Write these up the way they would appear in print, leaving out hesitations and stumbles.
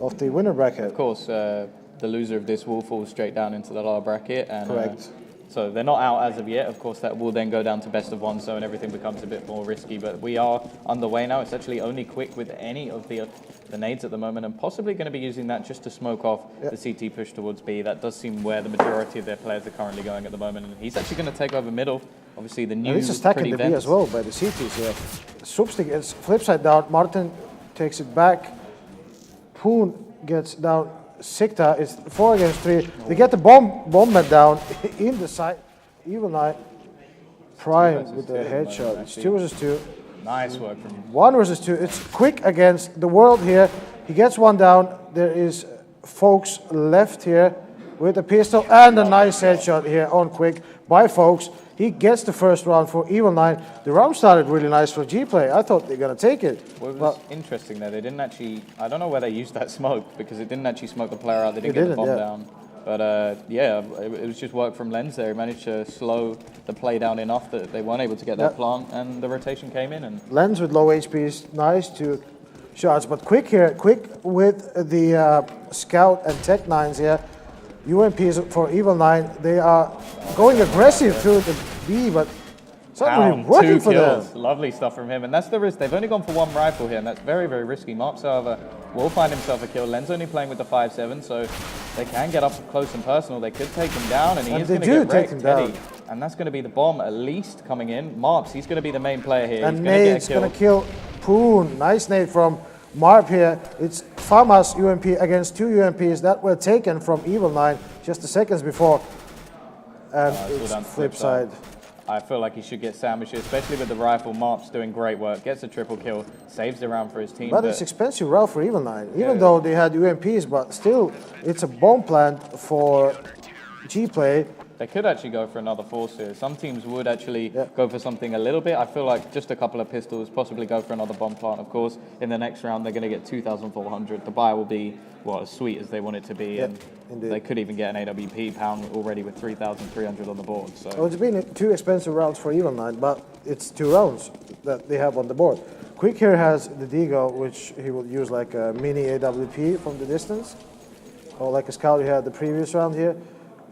of the winner bracket. Of course, the loser of this will fall straight down into the lower bracket. And, Correct. So they're not out as of yet. Of course, that will then go down to best of one, so and everything becomes a bit more risky. But we are underway now. It's actually only Quick with any of the nades at the moment, and possibly going to be using that just to smoke off the CT push towards B. That does seem where the majority of their players are currently going at the moment. And he's actually going to take over middle. Obviously, the new This is attacking the B as well by the CTs here. Substick is flip side down. Martin takes it back. Poon gets down. Sikta is 4 against 3. They get the bomb down in the side. evil9 prime with the headshot. It's 2 versus 2. Nice work from him. 1 versus 2. It's Quick against the world here. He gets one down. There is Folks left here with a pistol and a nice headshot here on Quick by Folks. He gets the first round for evil9. The round started really nice for Gplay. I thought they were going to take it. Well, it was interesting there. They didn't actually... I don't know where they used that smoke, because it didn't actually smoke the player out. They didn't get the bomb down. But yeah, it was just work from Lens there. He managed to slow the play down enough that they weren't able to get that plant, and the rotation came in. And Lens with low HP is nice, 2 shots. But Quick here, Quick with the Scout and Tech 9s here. UMPs for evil9. They are going aggressive through the B, but it's not really working for them. Lovely stuff from him, and that's the risk. They've only gone for 1 rifle here, and that's very, very risky. Marps, however, will find himself a kill. Len's only playing with the 5.7, so they can get up close and personal. They could take him down, and he is going to get wrecked, Teddy. And that's going to be the bomb at least coming in. Marps, he's going to be the main player here. And Nade's going to kill Poon. Nice nade from Marp here. It's FAMA's UMP against 2 UMPs that were taken from evil9 just the seconds before. And it's flip side. I feel like he should get sandwiched, especially with the rifle. Marps doing great work, gets a triple kill, saves the round for his team. But it's expensive round for evil9, even though they had UMPs, but still, it's a bomb plant for Gplay. They could actually go for another force here. Some teams would actually go for something a little bit. I feel like just a couple of pistols, possibly go for another bomb plant. Of course, in the next round, they're going to get 2,400. The buy will be, well, as sweet as they want it to be. And they could even get an AWP pound already with 3,300 on the board. So it's been 2 expensive rounds for evil9, but it's 2 rounds that they have on the board. Quick here has the Deagle, which he will use like a mini AWP from the distance. Or like a Scout he had the previous round here.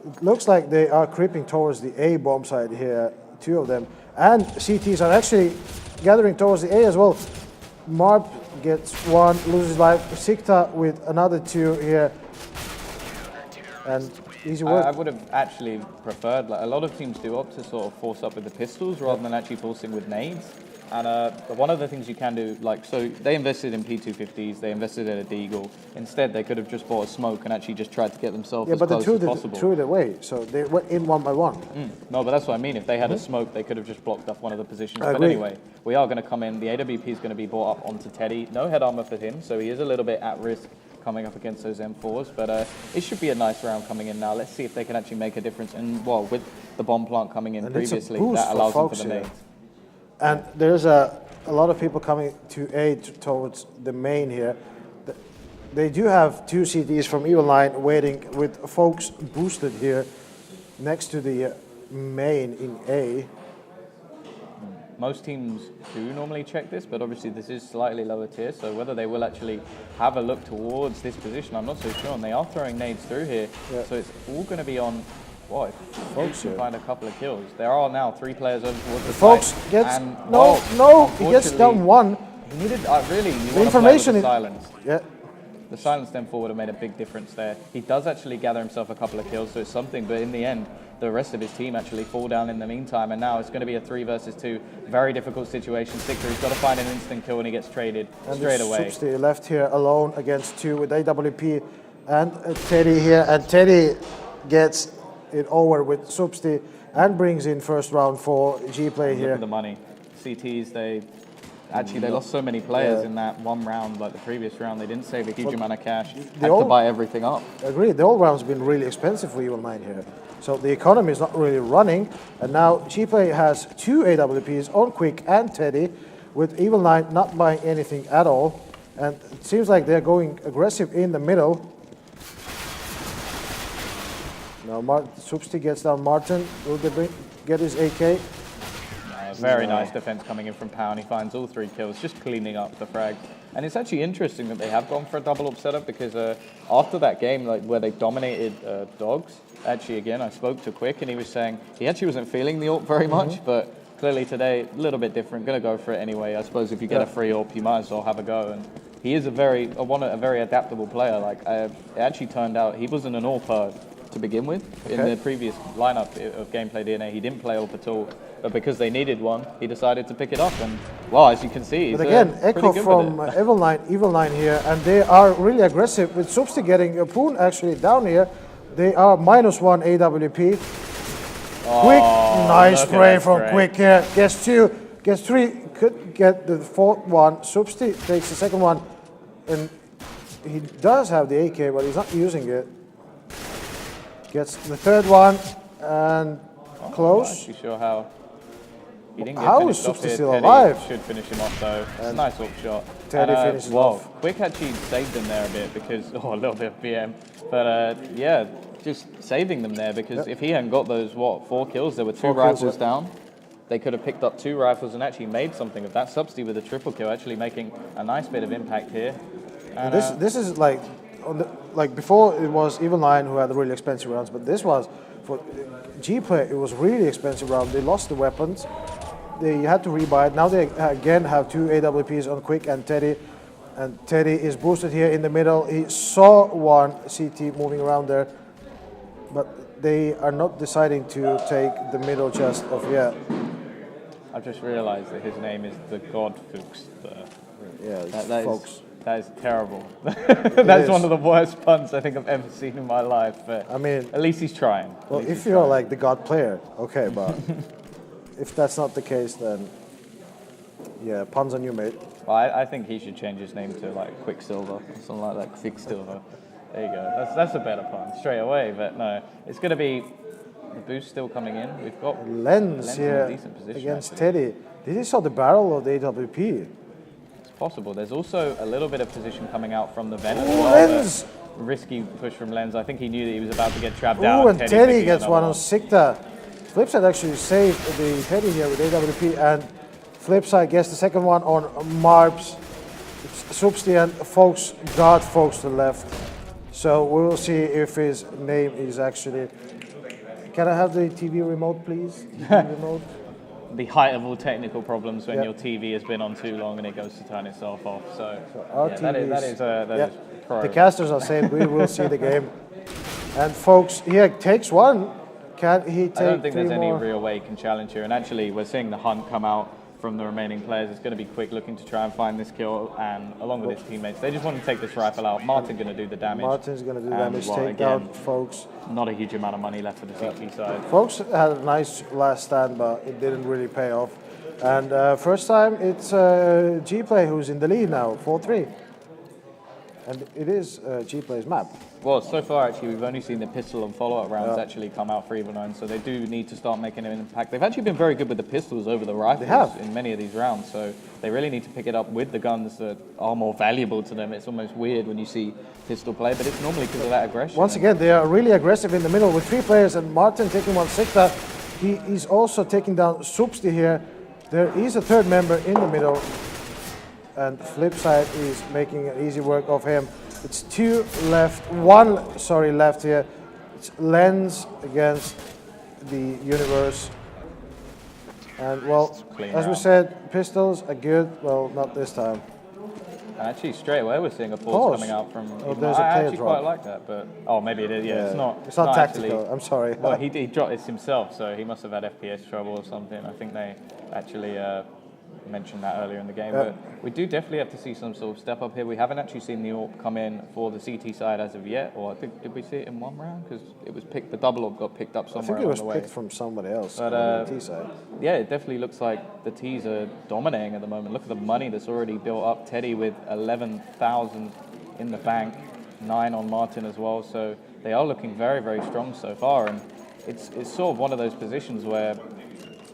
It looks like they are creeping towards the A bomb side here, 2 of them. And CTs are actually gathering towards the A as well. Marp gets 1, loses life. Sikta with another 2 here. And easy work. I would have actually preferred, like a lot of teams do opt to sort of force up with the pistols rather than actually forcing with nades. And one of the things you can do, like, so they invested in P250s, they invested in a Deagle. Instead, they could have just bought a smoke and actually just tried to get themselves as close as possible. They threw it away, so they went in 1 by 1. No, but that's what I mean. If they had a smoke, they could have just blocked off one of the positions. But anyway, we are going to come in. The AWP is going to be brought up onto Teddy. No head armor for him, so he is a little bit at risk coming up against those M4s. But it should be a nice round coming in now. Let's see if they can actually make a difference. And, well, with the bomb plant coming in previously, that allows them for the nades. And there's a lot of people coming to A towards the main here. They do have 2 CTs from evil9 waiting with Folks boosted here next to the main in A. Most teams do normally check this, but obviously this is slightly lower tier, so whether they will actually have a look towards this position, I'm not so sure. And they are throwing nades through here, so it's all going to be on... Boy, Folks can find a couple of kills. There are now 3 players over towards the Folks gets he gets down 1. He needed really. The information is silence. The silence then forward have made a big difference there. He does actually gather himself a couple of kills, so it's something. But in the end, the rest of his team actually fall down in the meantime, and now it's going to be a 3 versus 2. Very difficult situation. Sikta, he's got to find an instant kill, and he gets traded straight away. Substi left here alone against 2 with AWP and Teddy here, and Teddy gets it over with Substi and brings in first round for Gplay here. Look at the money. CTs, they lost so many players in that 1 round, like the previous round. They didn't save a huge amount of cash. Had to buy everything up. Agreed. The old round's been really expensive for evil9 here. So the economy is not really running. And now Gplay has 2 AWPs on Quick and Teddy, with evil9 not buying anything at all. And it seems like they're going aggressive in the middle. Now Substi gets down Martin. Will they get his AK? No, very nice defense coming in from Pound. He finds all 3 kills, just cleaning up the frags. And it's actually interesting that they have gone for a double up setup because after that game, like where they dominated Dogs, actually again, I spoke to Quick and he was saying he actually wasn't feeling the AWP very much, but clearly today, a little bit different. Going to go for it anyway. I suppose if you get a free AWP, you might as well have a go. And he is a very adaptable player. Like it actually turned out he wasn't an AWPer to begin with. In the previous lineup of GameplayDNA, he didn't play AWP at all. But because they needed one, he decided to pick it up. And well, as you can see, he's but again, Echo from evil9 here, and they are really aggressive with Substi getting a Poon actually down here. They are -1 AWP. Quick, nice spray from Quick here. Gets 2, gets 3, could get the 4th one. Substi takes the 2nd one, and he does have the AK, but he's not using it. Gets the 3rd one, and close. I'm not actually sure how. He didn't get How is finished off Substi here. still Teddy alive? should finish him off though. It's a nice AWP shot. Teddy finishes off. Quick actually saved him there a bit because, a little bit of BM. But yeah, just saving them there because if he hadn't got those, 4 kills, there were 2 rifles down. They could have picked up 2 rifles and actually made something of that. Substi with a triple kill, actually making a nice bit of impact here. And this is like, before it was evil9 who had the really expensive rounds, but this was, for Gplay, it was really expensive round. They lost the weapons. They had to rebuy it. Now they again have 2 AWPs on Quick and Teddy. And Teddy is boosted here in the middle. He saw one CT moving around there, but they are not deciding to take the middle chest of yet. I've just realized that his name is the God Fuchs. That is terrible. That's one of the worst puns I think I've ever seen in my life. But I mean, at least he's trying. Well, if you're like the God player, okay, but if that's not the case, then yeah, puns on you, mate. Well, I think he should change his name to like Quicksilver or something like that. Quicksilver. There you go. That's a better pun straight away. But no, it's going to be the boost still coming in. We've got Lens here in a decent position against Teddy. Did he saw the barrel of the AWP? Possible. There's also a little bit of position coming out from the vent as Ooh, well. Lens! Risky push from Lens. I think he knew that he was about to get trapped out. Ooh, and Teddy gets one on Sikta. Flipside actually saved the Teddy here with AWP, and Flipside gets the 2nd one on Marps. Substi and Folks got Folks to the left. So we will see if his name is actually... Can I have the TV remote, please? TV remote. The height of all technical problems when your TV has been on too long and it goes to turn itself off. So that is pro. The casters are saying we will see the game. And Folks here takes one. Can he take 3 more? I don't think there's any real way he can challenge here. And actually, we're seeing the hunt come out from the remaining players. It's going to be Quick looking to try and find this kill, and along with his teammates, they just want to take this rifle out. Martin going to do the damage. Martin's going to do the damage. Take down Folks. Not a huge amount of money left for the CT side. Folks had a nice last stand, but it didn't really pay off. And first time it's Gplay who's in the lead now, 4-3. And it is Gplay's map. Well, so far actually we've only seen the pistol and follow-up rounds actually come out for evil9, so they do need to start making an impact. They've actually been very good with the pistols over the rifles in many of these rounds, so they really need to pick it up with the guns that are more valuable to them. It's almost weird when you see pistol play, but it's normally because of that aggression. Once again, they are really aggressive in the middle with 3 players, and Martin taking one Sikta. He is also taking down Substi here. There is a 3rd member in the middle, and Flipside is making an easy work of him. It's 2 left, 1 left here. It's Lens against the Universe. And well, as we said, pistols are good. Well, not this time. And actually, straight away we're seeing a pause coming out from. There's a player I actually drop. quite like that, but maybe it is. Yeah, it's not tactical. Actually, I'm sorry. Well, he dropped it himself, so he must have had FPS trouble or something. I think they actually mentioned that earlier in the game, but we do definitely have to see some sort of step up here. We haven't actually seen the AWP come in for the CT side as of yet, or I think, did we see it in one round? Because it was picked, the double AWP got picked up somewhere along the way. I think it was picked from somebody else but, on the T side. Yeah, it definitely looks like the T's are dominating at the moment. Look at the money that's already built up. Teddy with 11,000 in the bank, 9 on Martin as well, so they are looking very, very strong so far, and it's sort of one of those positions where,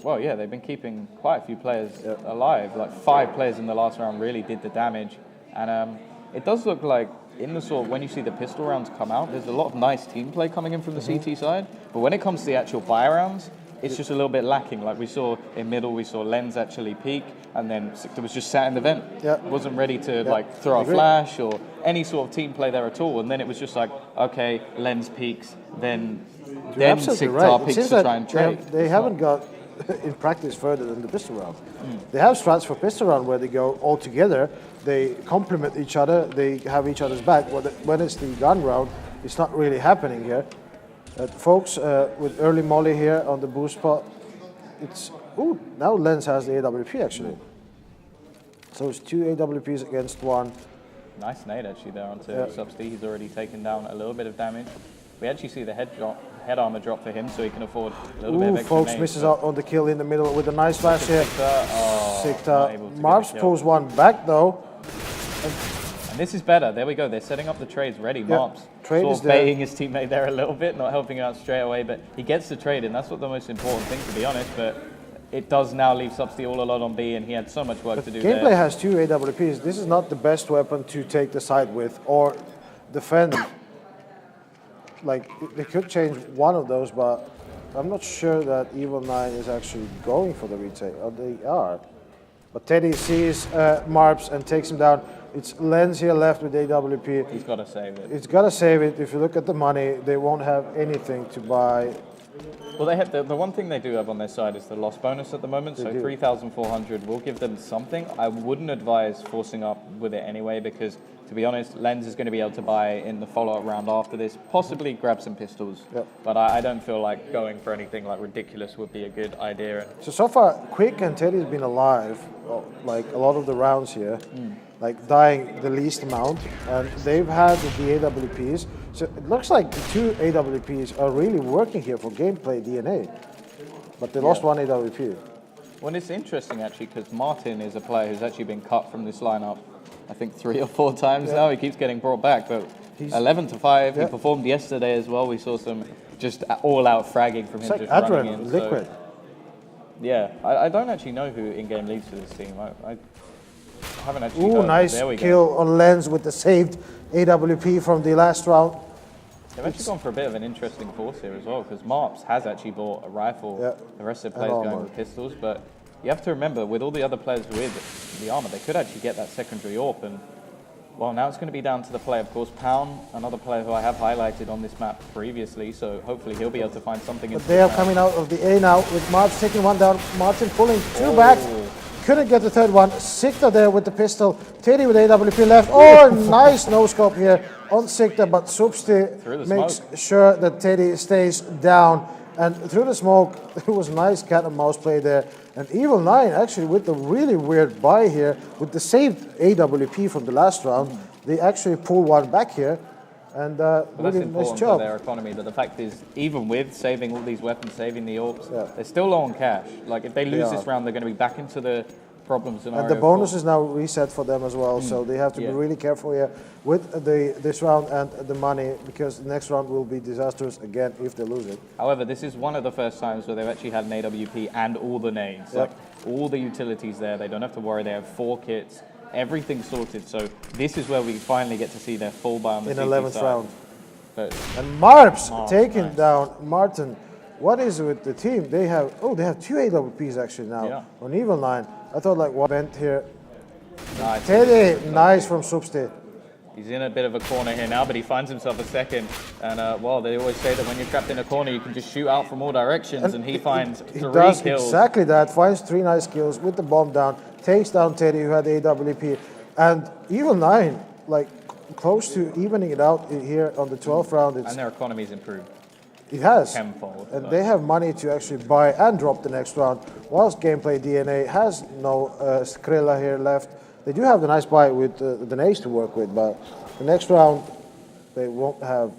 well, yeah, they've been keeping quite a few players alive. Like 5 players in the last round really did the damage. And it does look like in the sort of, when you see the pistol rounds come out, there's a lot of nice team play coming in from the CT side. But when it comes to the actual buy rounds, it's just a little bit lacking. Like we saw in middle, we saw Lens actually peak, and then Sikta was just sat in the vent. Yeah. Wasn't ready to like throw a flash or any sort of team play there at all. And then it was just like, okay, Lens peaks, then Sikta peaks to try and trade. They haven't got in practice further than the pistol round. They have strats for pistol round where they go all together, they complement each other, they have each other's back. When it's the gun round, it's not really happening here. Folks, with early molly here on the boost spot, it's, ooh, now Lens has the AWP actually. So it's 2 AWPs against 1. Nice nade actually there onto Substi. He's already taken down a little bit of damage. We actually see the head armor drop for him, so he can afford a little bit of extra folks nades, misses out on the kill in the middle with a nice flash here. Sikta. Marps Marps pulls one back though. And this is better. There we go. They're setting up the trades ready. Marps trade sort is of baiting his teammate there a little bit, not helping him out straight away, but he gets the trade, and that's what the most important thing, to be honest. But it does now leave Substi all alone on B, and he had so much work to do there. Gameplay has 2 AWPs. This is not the best weapon to take the side with or defend. Like, they could change one of those, but I'm not sure that evil9 is actually going for the retake. Oh, they are. But Teddy sees Marps and takes him down. It's Lens here left with AWP. He's got to save it. It's got to save it. If you look at the money, they won't have anything to buy. Well, they have the one thing they do have on their side is the loss bonus at the moment, so 3,400 will give them something. I wouldn't advise forcing up with it anyway, because to be honest, Lens is going to be able to buy in the follow-up round after this, possibly grab some pistols. But I don't feel like going for anything like ridiculous would be a good idea. So far, Quick and Teddy's been alive, like a lot of the rounds here, like dying the least amount, and they've had the AWPs. So it looks like the 2 AWPs are really working here for GameplayDNA, but they lost 1 AWP. Well, it's interesting actually, because Martin is a player who's actually been cut from this lineup, I think 3 or 4 times now. He keeps getting brought back, but 11-5. He performed yesterday as well. We saw some just all-out fragging from him, like just Adren, running in. Liquid. So, yeah, I don't actually know who in-game leads for this team. I haven't actually heard. Nice there we kill on Lens with the saved AWP from the last round. They've actually gone for a bit of an interesting force here as well, because Marps has actually bought a rifle. The rest of the players going with pistols, but you have to remember, with all the other players with the armor, they could actually get that secondary AWP. And well, now it's going to be down to the play, of course. Pound, another player who I have highlighted on this map previously, so hopefully he'll be able to find something. But they are coming out of the A now with Marps taking one down. Martin pulling 2 back. Couldn't get the third one. Sikta there with the pistol. Teddy with AWP left. Oh, nice no-scope here on Sikta, but Substi makes sure that Teddy stays down. And through the smoke, it was nice cat and mouse play there. And evil9 actually with the really weird buy here, with the saved AWP from the last round, they actually pull one back here. And really nice job. For their economy, but the fact is, even with saving all these weapons, saving the AWPs, they're still low on cash. Like if they lose this round, they're going to be back into the problem scenario. And the bonus is now reset for them as well, so they have to be really careful here with this round and the money, because the next round will be disastrous again if they lose it. However, this is one of the first times where they've actually had an AWP and all the nades, like all the utilities there. They don't have to worry. They have 4 kits. Everything's sorted, so this is where we finally get to see their full buy on the CT 11th side. round. But And Marps taking down Martin. What is with the team? They have 2 AWPs actually now on evil9. I thought like one bent here. Nice. Teddy, nice from Substi. He's in a bit of a corner here now, but he finds himself a second. And well, they always say that when you're trapped in a corner, you can just shoot out from all directions, and he finds 3 kills. Exactly that. Finds 3 nice kills with the bomb down. Takes down Teddy, who had the AWP. And evil9, like close to evening it out here on the 12th round. And their economy's improved. It has. Tenfold. And they have money to actually buy and drop the next round, whilst GameplayDNA has no Skrilla here left. They do have the nice buy with the nades to work with, but the next round, they won't have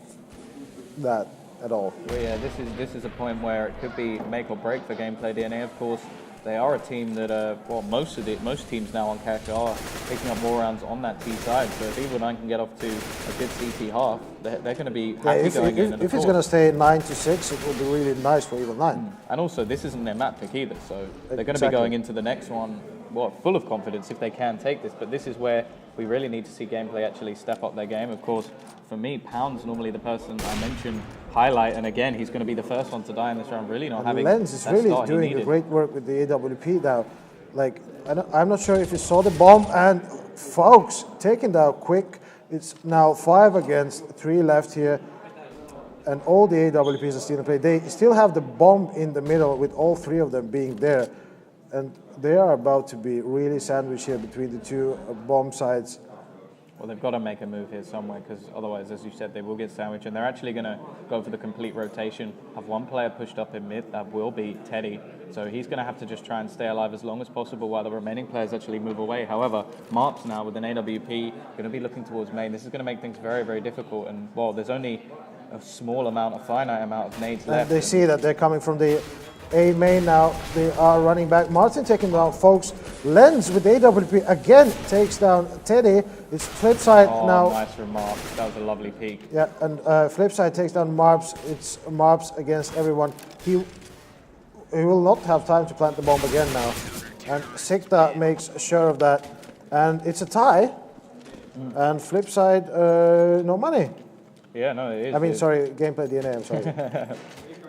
that at all. Well, yeah, this is a point where it could be make or break for GameplayDNA, of course. They are a team that, well, most teams now on cash are picking up more rounds on that T side. So if evil9 can get off to a good CT half, they're going to be happy going in. If it's going to stay 9-6, it will be really nice for evil9. And also, this isn't their map pick either, so they're going to be going into the next one, well, full of confidence if they can take this. But this is where we really need to see Gameplay actually step up their game. Of course, for me, Pound's normally the person I mention highlight. And again, he's going to be the first one to die in this round, really not having Lens is that really start he doing needed. great work with the AWP now. Like, I'm not sure if you saw the bomb, and folks, taken down quick. It's now 5 against 3 left here, and all the AWPs are still in play. They still have the bomb in the middle with all 3 of them being there, and they are about to be really sandwiched here between the 2 bomb sides. Well, they've got to make a move here somewhere, because otherwise, as you said, they will get sandwiched, and they're actually going to go for the complete rotation, have one player pushed up in mid. That will be Teddy, so he's going to have to just try and stay alive as long as possible while the remaining players actually move away. However, Marps now with an AWP going to be looking towards main. This is going to make things very, very difficult, and well, there's only a small amount, a finite amount of nades left. And they see that they're coming from the A main now. They are running back. Martin taking down folks. Lens with AWP again takes down Teddy. It's Flipside now. Nice remark. That was a lovely peek. Yeah, and Flipside takes down Marps. It's Marps against everyone. He will not have time to plant the bomb again now. And Sikta makes sure of that. And it's a tie. And Flipside, no money. Yeah, no, it is. I mean, sorry, GameplayDNA, I'm sorry.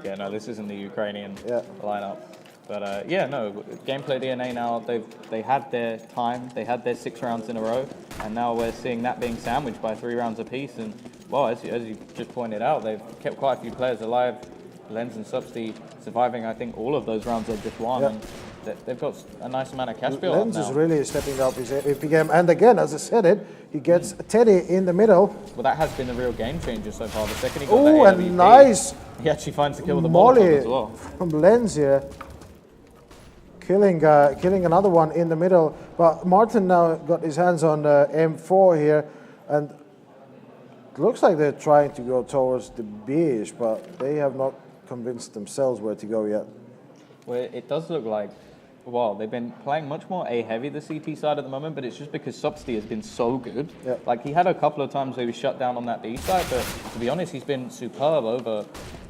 Yeah, no, this isn't the Ukrainian lineup. But yeah, no, GameplayDNA now, they had their time, they had their 6 rounds in a row, and now we're seeing that being sandwiched by 3 rounds apiece. And well, as you just pointed out, they've kept quite a few players alive. Lens and Substy surviving, I think, all of those rounds they've just won. And they've got a nice amount of cash build up now. Lens is really stepping up his AWP game. And again, as I said it, he gets Teddy in the middle. Well, that has been the real game changer so far. The second he got Oh, that and AWP, nice he actually finds the kill with the Molly Molotov as well. from Lens here. Killing another one in the middle. But Martin now got his hands on M4 here. And it looks like they're trying to go towards the B-ish, but they have not convinced themselves where to go yet. Well, it does look like, well, they've been playing much more A-heavy, the CT side at the moment, but it's just because Substy has been so good. Yep. Like, he had a couple of times where he was shut down on that B side, but to be honest, he's been superb over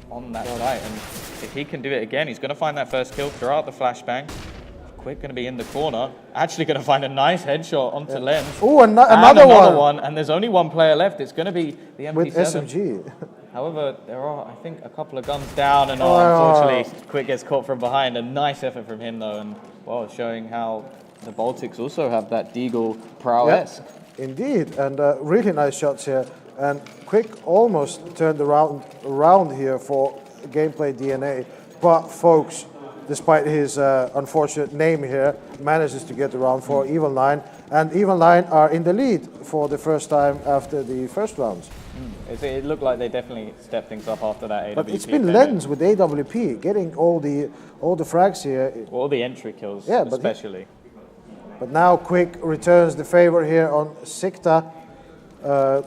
on that side. And if he can do it again, he's going to find that first kill, throw out the flashbang. Quick going to be in the corner. Actually going to find a nice headshot onto Lens. Oh, another one. And there's only one player left. It's going to be the MP7. With SMG. However, there are, I think, a couple of guns down, and unfortunately, Quick gets caught from behind. A nice effort from him, though, and well, showing how the Baltics also have that Deagle prowess. Yep, indeed, and really nice shots here. And Quick almost turned around here for GameplayDNA, but folks, despite his unfortunate name here, manages to get around for evil9, and evil9 are in the lead for the first time after the first rounds. It looked like they definitely stepped things up after that AWP. But it's been Lens with AWP getting all the frags here. All the entry kills, yeah, especially. But now Quick returns the favor here on Sikta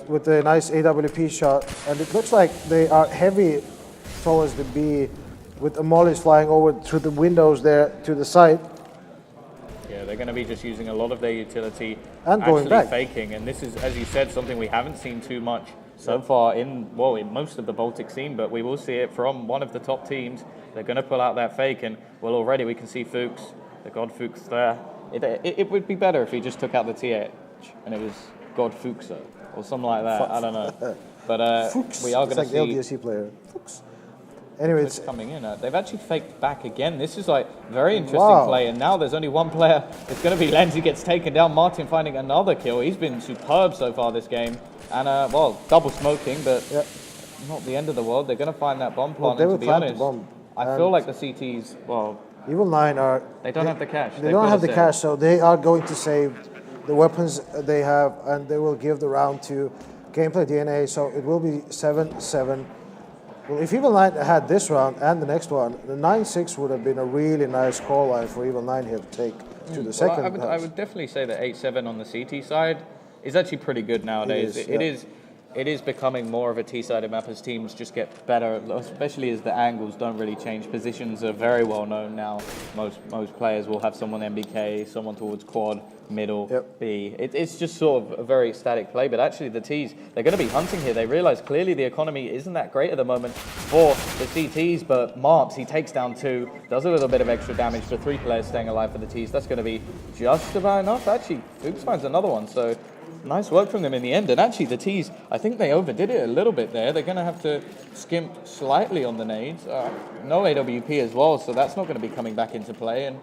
with a nice AWP shot, and it looks like they are heavy towards the B, with the mollies flying over through the windows there to the side. Yeah, they're going to be just using a lot of their utility and going back. Faking, and this is, as you said, something we haven't seen too much so far in most of the Baltic scene, but we will see it from one of the top teams. They're going to pull out that fake, and well, already we can see Fuchs, the God Fuchs there. It would be better if he just took out the TH and it was God Fuchser or something like that. I don't know. But we are going to see... It's like the LDSC player. Fuchs. Anyway, it's coming in. They've actually faked back again. This is like very interesting play, and now there's only one player. It's going to be Lenz who gets taken down. Martin finding another kill. He's been superb so far this game, and well, double smoking, but not the end of the world. They're going to find that bomb plant. Well, and to be honest, I feel like the CTs, well, evil9 are. They don't have the cash. They don't have the cash, so they are going to save the weapons they have, and they will give the round to GameplayDNA. So it will be 7-7. Well, if evil9 had this round and the next one, the 9-6 would have been a really nice call line for evil9 here to take to the second. I would definitely say that 8-7 on the CT side is actually pretty good nowadays. It is becoming more of a T-sided map as teams just get better, especially as the angles don't really change. Positions are very well known now. Most players will have someone MBK, someone towards quad, middle, B. It's just sort of a very static play, but actually the Ts, they're going to be hunting here. They realize clearly the economy isn't that great at the moment for the CTs, but Marps, he takes down 2, does a little bit of extra damage for 3 players staying alive for the Ts. That's going to be just about enough. Actually, Fuchs finds another one, so Nice work from them in the end. And actually, the T's, I think they overdid it a little bit there. They're going to have to skimp slightly on the nades. No AWP as well, so that's not going to be coming back into play. And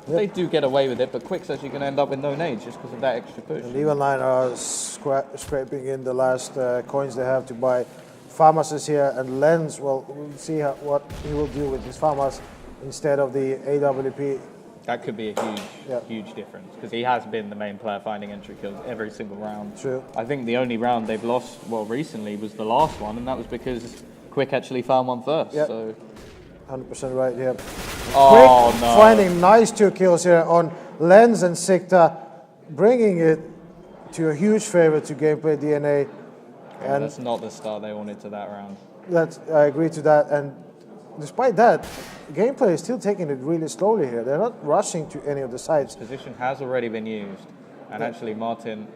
they do get away with it, but Quick's actually going to end up with no nades just because of that extra push. And evil9 are scraping in the last coins they have to buy FAMAS here, and Lens, well, we'll see what he will do with his FAMAS instead of the AWP. That could be a huge difference, because he has been the main player finding entry kills every single round. True. I think the only round they've lost, well, recently was the last one, and that was because Quick actually found one first. Yep. So 100% right here. Oh, Quick no. finding nice 2 kills here on Lens and Sikta, bringing it to a huge favor to GameplayDNA. Yeah, and that's not the start they wanted to that round. I agree to that, and despite that, Gameplay is still taking it really slowly here. They're not rushing to any of the sides. Position has already been used, and actually Martin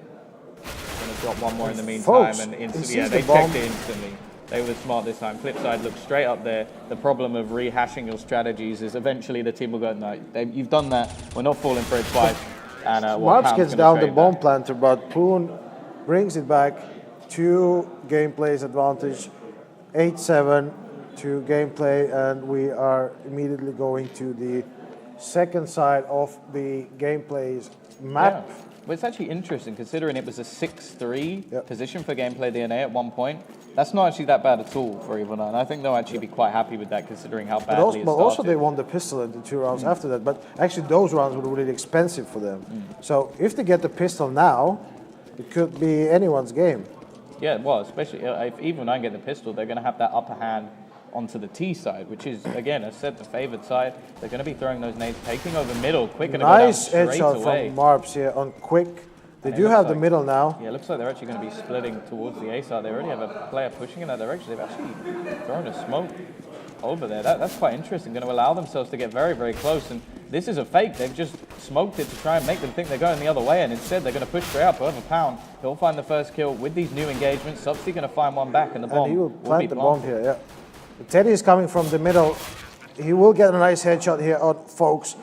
going to drop one more in the meantime, Folks, and he instantly, sees they the bomb. checked it instantly. They were smart this time. Flipside looked straight up there. The problem of rehashing your strategies is eventually the team will go, no, you've done that. We're not falling for it twice. And Marps gets down the bomb planter, but Poon brings it back to Gameplay's advantage. 8-7 to Gameplay, and we are immediately going to the second side of the Gameplay's map. Yeah. Well, it's actually interesting considering it was a 6-3 position for GameplayDNA at one point. That's not actually that bad at all for evil9. I think they'll actually be quite happy with that considering how badly it started. But also they won the pistol in the 2 rounds after that. But actually those rounds were really expensive for them. So if they get the pistol now, it could be anyone's game. Yeah, well, especially if evil9 get the pistol, they're going to have that upper hand onto the T side, which is, again, as said, the favored side. They're going to be throwing those nades, taking over middle, Quick, and nice go down straight headshot away. from Marps here on Quick. They do have the middle now. Yeah, it looks like they're actually going to be splitting towards the A side. They already have a player pushing in that direction. They've actually thrown a smoke over there. That's quite interesting. Going to allow themselves to get very, very close. And this is a fake. They've just smoked it to try and make them think they're going the other way. And instead, they're going to push straight up over Pound. He'll find the first kill with these new engagements. Subsea going to find one back, and the bomb And he will plant the be bomb here, yeah. Teddy is coming from the middle. He will get a nice headshot here on Folks.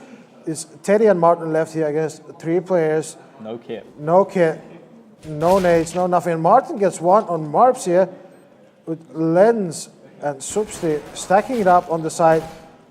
It's Teddy and Martin left here against 3 players. No kit. No kit. No nades, no nothing. And Martin gets one on Marps here with Lens and Substi stacking it up on the side.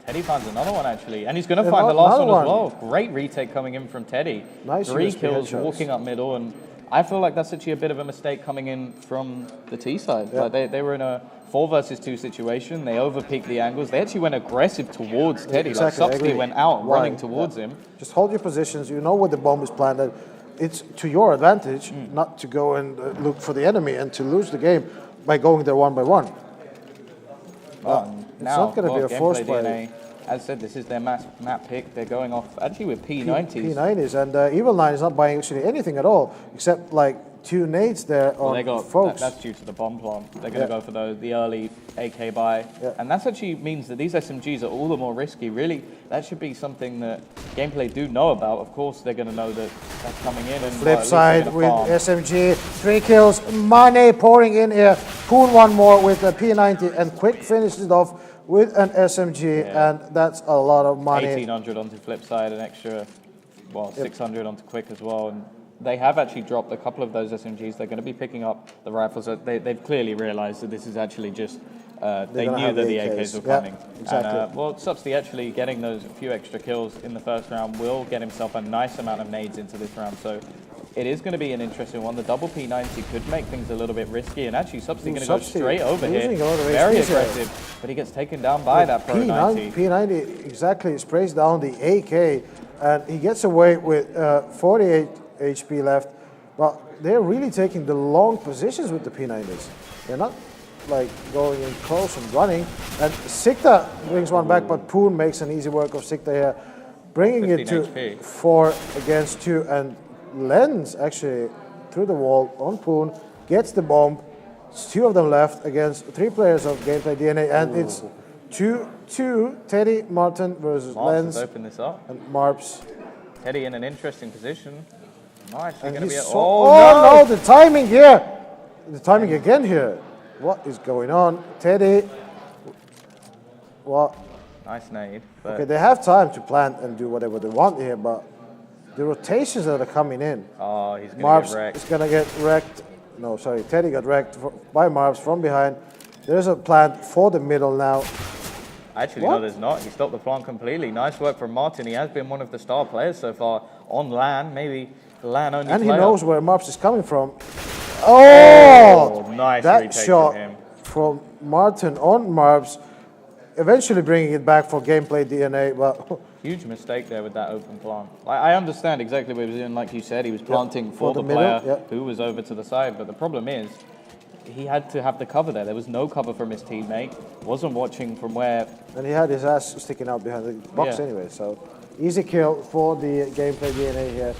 Teddy finds another one, actually. And he's going to find the last one as well. Great retake coming in from Teddy. Nice 3 kills, walking up middle. And I feel like that's actually a bit of a mistake coming in from the T side. Yeah. Like they were in a 4 versus 2 situation. They overpeaked the angles. They actually went aggressive towards Teddy. Exactly, Like Substi went out running towards him. Just hold your positions. You know where the bomb is planted. It's to your advantage not to go and look for the enemy and to lose the game by going there 1 by 1. It's not going to be a forced play. As said, this is their map pick. They're going off actually with P90s. P90s, and evil9 is not buying actually anything at all except like 2 nades there on Folks. That's due to the bomb plant. They're going to go for the early AK buy. And that actually means that these SMGs are all the more risky. Really, that should be something that Gameplay do know about. Of course, they're going to know that that's coming in. And Flip side with SMG, 3 kills, money pouring in here. Poon 1 more with a P90, and Quick finishes it off with an SMG, and that's a lot of money. 1,800 onto flip side, an extra, 600 onto Quick as well. And they have actually dropped a couple of those SMGs. They're going to be picking up the rifles. They've clearly realized that this is actually just, they knew that the AKs were coming. Exactly. And, Substi actually getting those few extra kills in the first round will get himself a nice amount of nades into this round. So it is going to be an interesting one. The double P90 could make things a little bit risky, and actually Substi going to go straight over here. Very aggressive, but he gets taken down by that Pro 90. P90 exactly sprays down the AK, and he gets away with 48 HP left. But they're really taking the long positions with the P90s. They're not like going in close and running. And Sikta brings one back, but Poon makes an easy work of Sikta here, bringing it to HP. 4 against 2, and Lens actually through the wall on Poon, gets the bomb. It's 2 of them left against 3 players of GameplayDNA, and it's 2-2, Teddy, Martin versus Lens. Open this up. And Marps. Teddy in an interesting position. Actually going to be no, the timing here. The timing again here. What is going on? Teddy. What? Nice nade. But okay, they have time to plant and do whatever they want here, but the rotations that are coming in. Oh, he's going to Marv's get wrecked. is going to get wrecked. No, sorry, Teddy got wrecked by Marv's from behind. There's a plant for the middle now. Actually, no, there's not. He stopped the plant completely. Nice work from Martin. He has been one of the star players so far on LAN, maybe LAN only And player. he knows where Marv's is coming from. Oh, nice that retake shot from him. from Martin on Marv's, eventually bringing it back for GameplayDNA, but Huge mistake there with that open plant. I understand exactly what he was doing. Like you said, he was planting for the middle, player who was over to the side. But the problem is, he had to have the cover there. There was no cover from his teammate. Wasn't watching from where. and he had his ass sticking out behind the box anyway, so easy kill for the GameplayDNA here.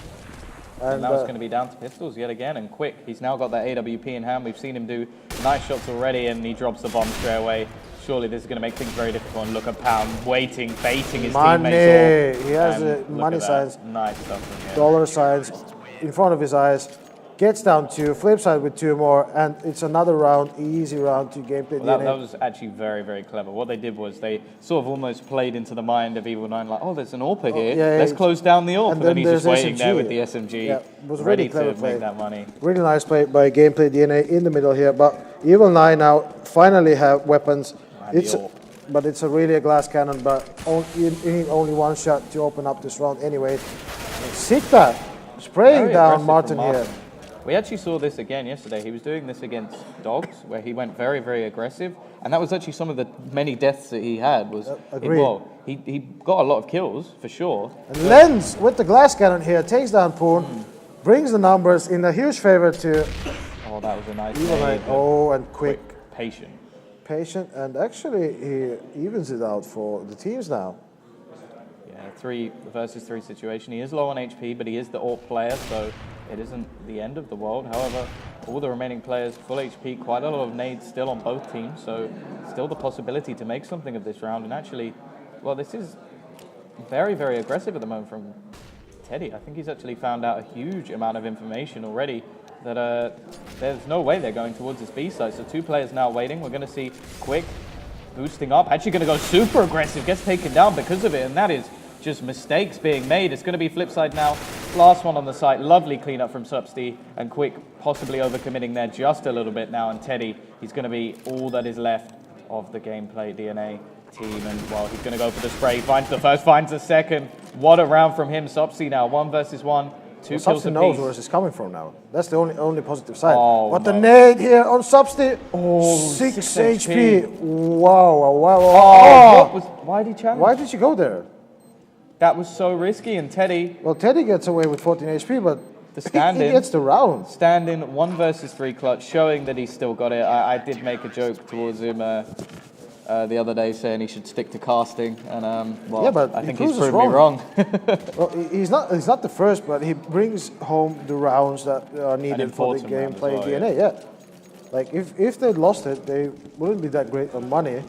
And that was going to be down to pistols yet again, and quick. He's now got that AWP in hand. We've seen him do nice shots already, and he drops the bomb straight away. Surely this is going to make things very difficult. And look at Pound waiting, baiting his teammates off. He has And money look at that. signs, Nice stuff from him. dollar signs in front of his eyes. Gets down 2, flips side with 2 more, and it's another round, easy round to GameplayDNA. Well, that was actually very, very clever. What they did was they sort of almost played into the mind of evil9, like, oh, there's an AWP here. Let's close down the AWP. And then he's just waiting there with the SMG, ready to make that money. Really nice play by GameplayDNA in the middle here, but evil9 now finally have weapons. But it's really a glass cannon, but you need only one shot to open up this round anyway. Sikta spraying Very down aggressive Martin from here. We actually saw this again yesterday. He was doing this against Dogs, where he went very, very aggressive. And that was actually some of the many deaths that he had. He got a lot of kills, for sure. And Lens, with the glass cannon here, takes down Poon, brings the numbers in a huge favor to Oh, that was a nice evil9. Oh, and quick. Patient. Patient, and actually he evens it out for the teams now. Yeah, 3 versus 3 situation. He is low on HP, but he is the AWP player, so it isn't the end of the world. However, all the remaining players full HP, quite a lot of nades still on both teams, so still the possibility to make something of this round. And actually, well, this is very, very aggressive at the moment from Teddy. I think he's actually found out a huge amount of information already that there's no way they're going towards this B side. So 2 players now waiting. We're going to see Quick boosting up, actually going to go super aggressive, gets taken down because of it, and that is just mistakes being made. It's going to be flip side now. Last one on the site. Lovely cleanup from Substi, and Quick possibly overcommitting there just a little bit now. And Teddy, he's going to be all that is left of the GameplayDNA team. And well, he's going to go for the spray. Finds the first, finds the second. What a round from him. Substi now 1 versus 1. 2 kills apiece. Substi knows where it's coming from now. That's the only positive side. Oh, but the nade here on Substi. Oh, 6 HP. HP. Wow. Why did he challenge? Why did you go there? That was so risky, and Teddy... Well, Teddy gets away with 14 HP, but the stand-in, he gets the round. Stand-in 1 versus 3 clutch, showing that he's still got it. I did make a joke towards him the other day, saying he should stick to casting, and well, but I think he's proved me wrong. Well, he's not the first, but he brings home the rounds that are needed for the GameplayDNA. Yeah, like if they'd lost it, they wouldn't be that great on money.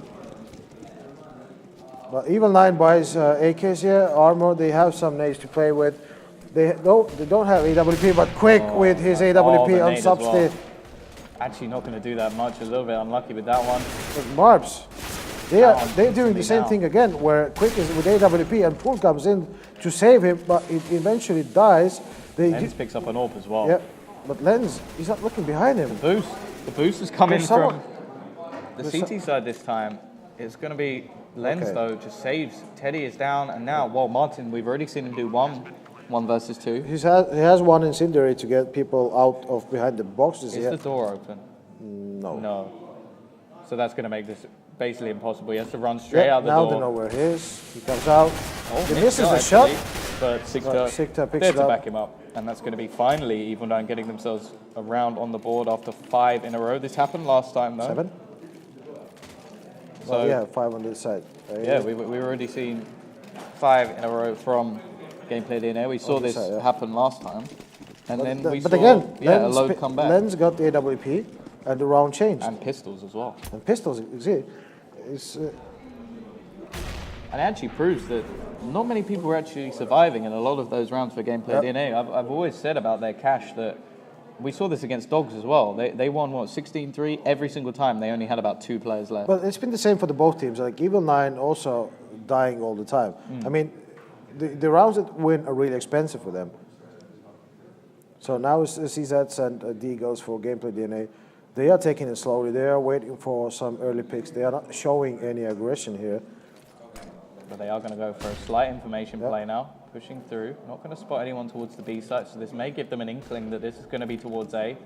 But evil9 buys AKs here, armor. They have some nades to play with. They don't have AWP, but Quick with his AWP on Substi. Well. Actually, not going to do that much. A little bit unlucky with that one. But Marbs, they're doing the same thing again, where Quick is with AWP and Pool comes in to save him, but it eventually dies. Lens picks up an AWP as well. Yeah, but Lens, he's not looking behind him. The boost is coming from the CT side this time. It's going to be Lens though, just saves. Teddy is down, and now, well, Martin, we've already seen him do 1 versus 2. He has one incendiary to get people out of behind the boxes. Is the door open? No. So that's going to make this basically impossible. He has to run straight out the door. Now they know where he is. He comes out. Oh, he misses the shot. But Sikta picks there it to up. back him up. And that's going to be finally evil9 getting themselves a round on the board after 5 in a row. This happened last time, though. 7? So, well, yeah, 5 on this side. Yeah, we've already seen 5 in a row from GameplayDNA. We saw this happen last time. And then we saw a load come back. Lens got the AWP and the round changed. And pistols as well. And pistols, you see. And it actually proves that not many people were actually surviving in a lot of those rounds for GameplayDNA. I've always said about their cash that we saw this against Dogs as well. They won, 16-3 every single time. They only had about 2 players left. But it's been the same for both teams. Like evil9 also dying all the time. I mean, the rounds that win are really expensive for them. So now it's CZs and D goes for GameplayDNA. They are taking it slowly. They are waiting for some early picks. They are not showing any aggression here. But they are going to go for a slight information play now, pushing through. Not going to spot anyone towards the B site, so this may give them an inkling that this is going to be towards A.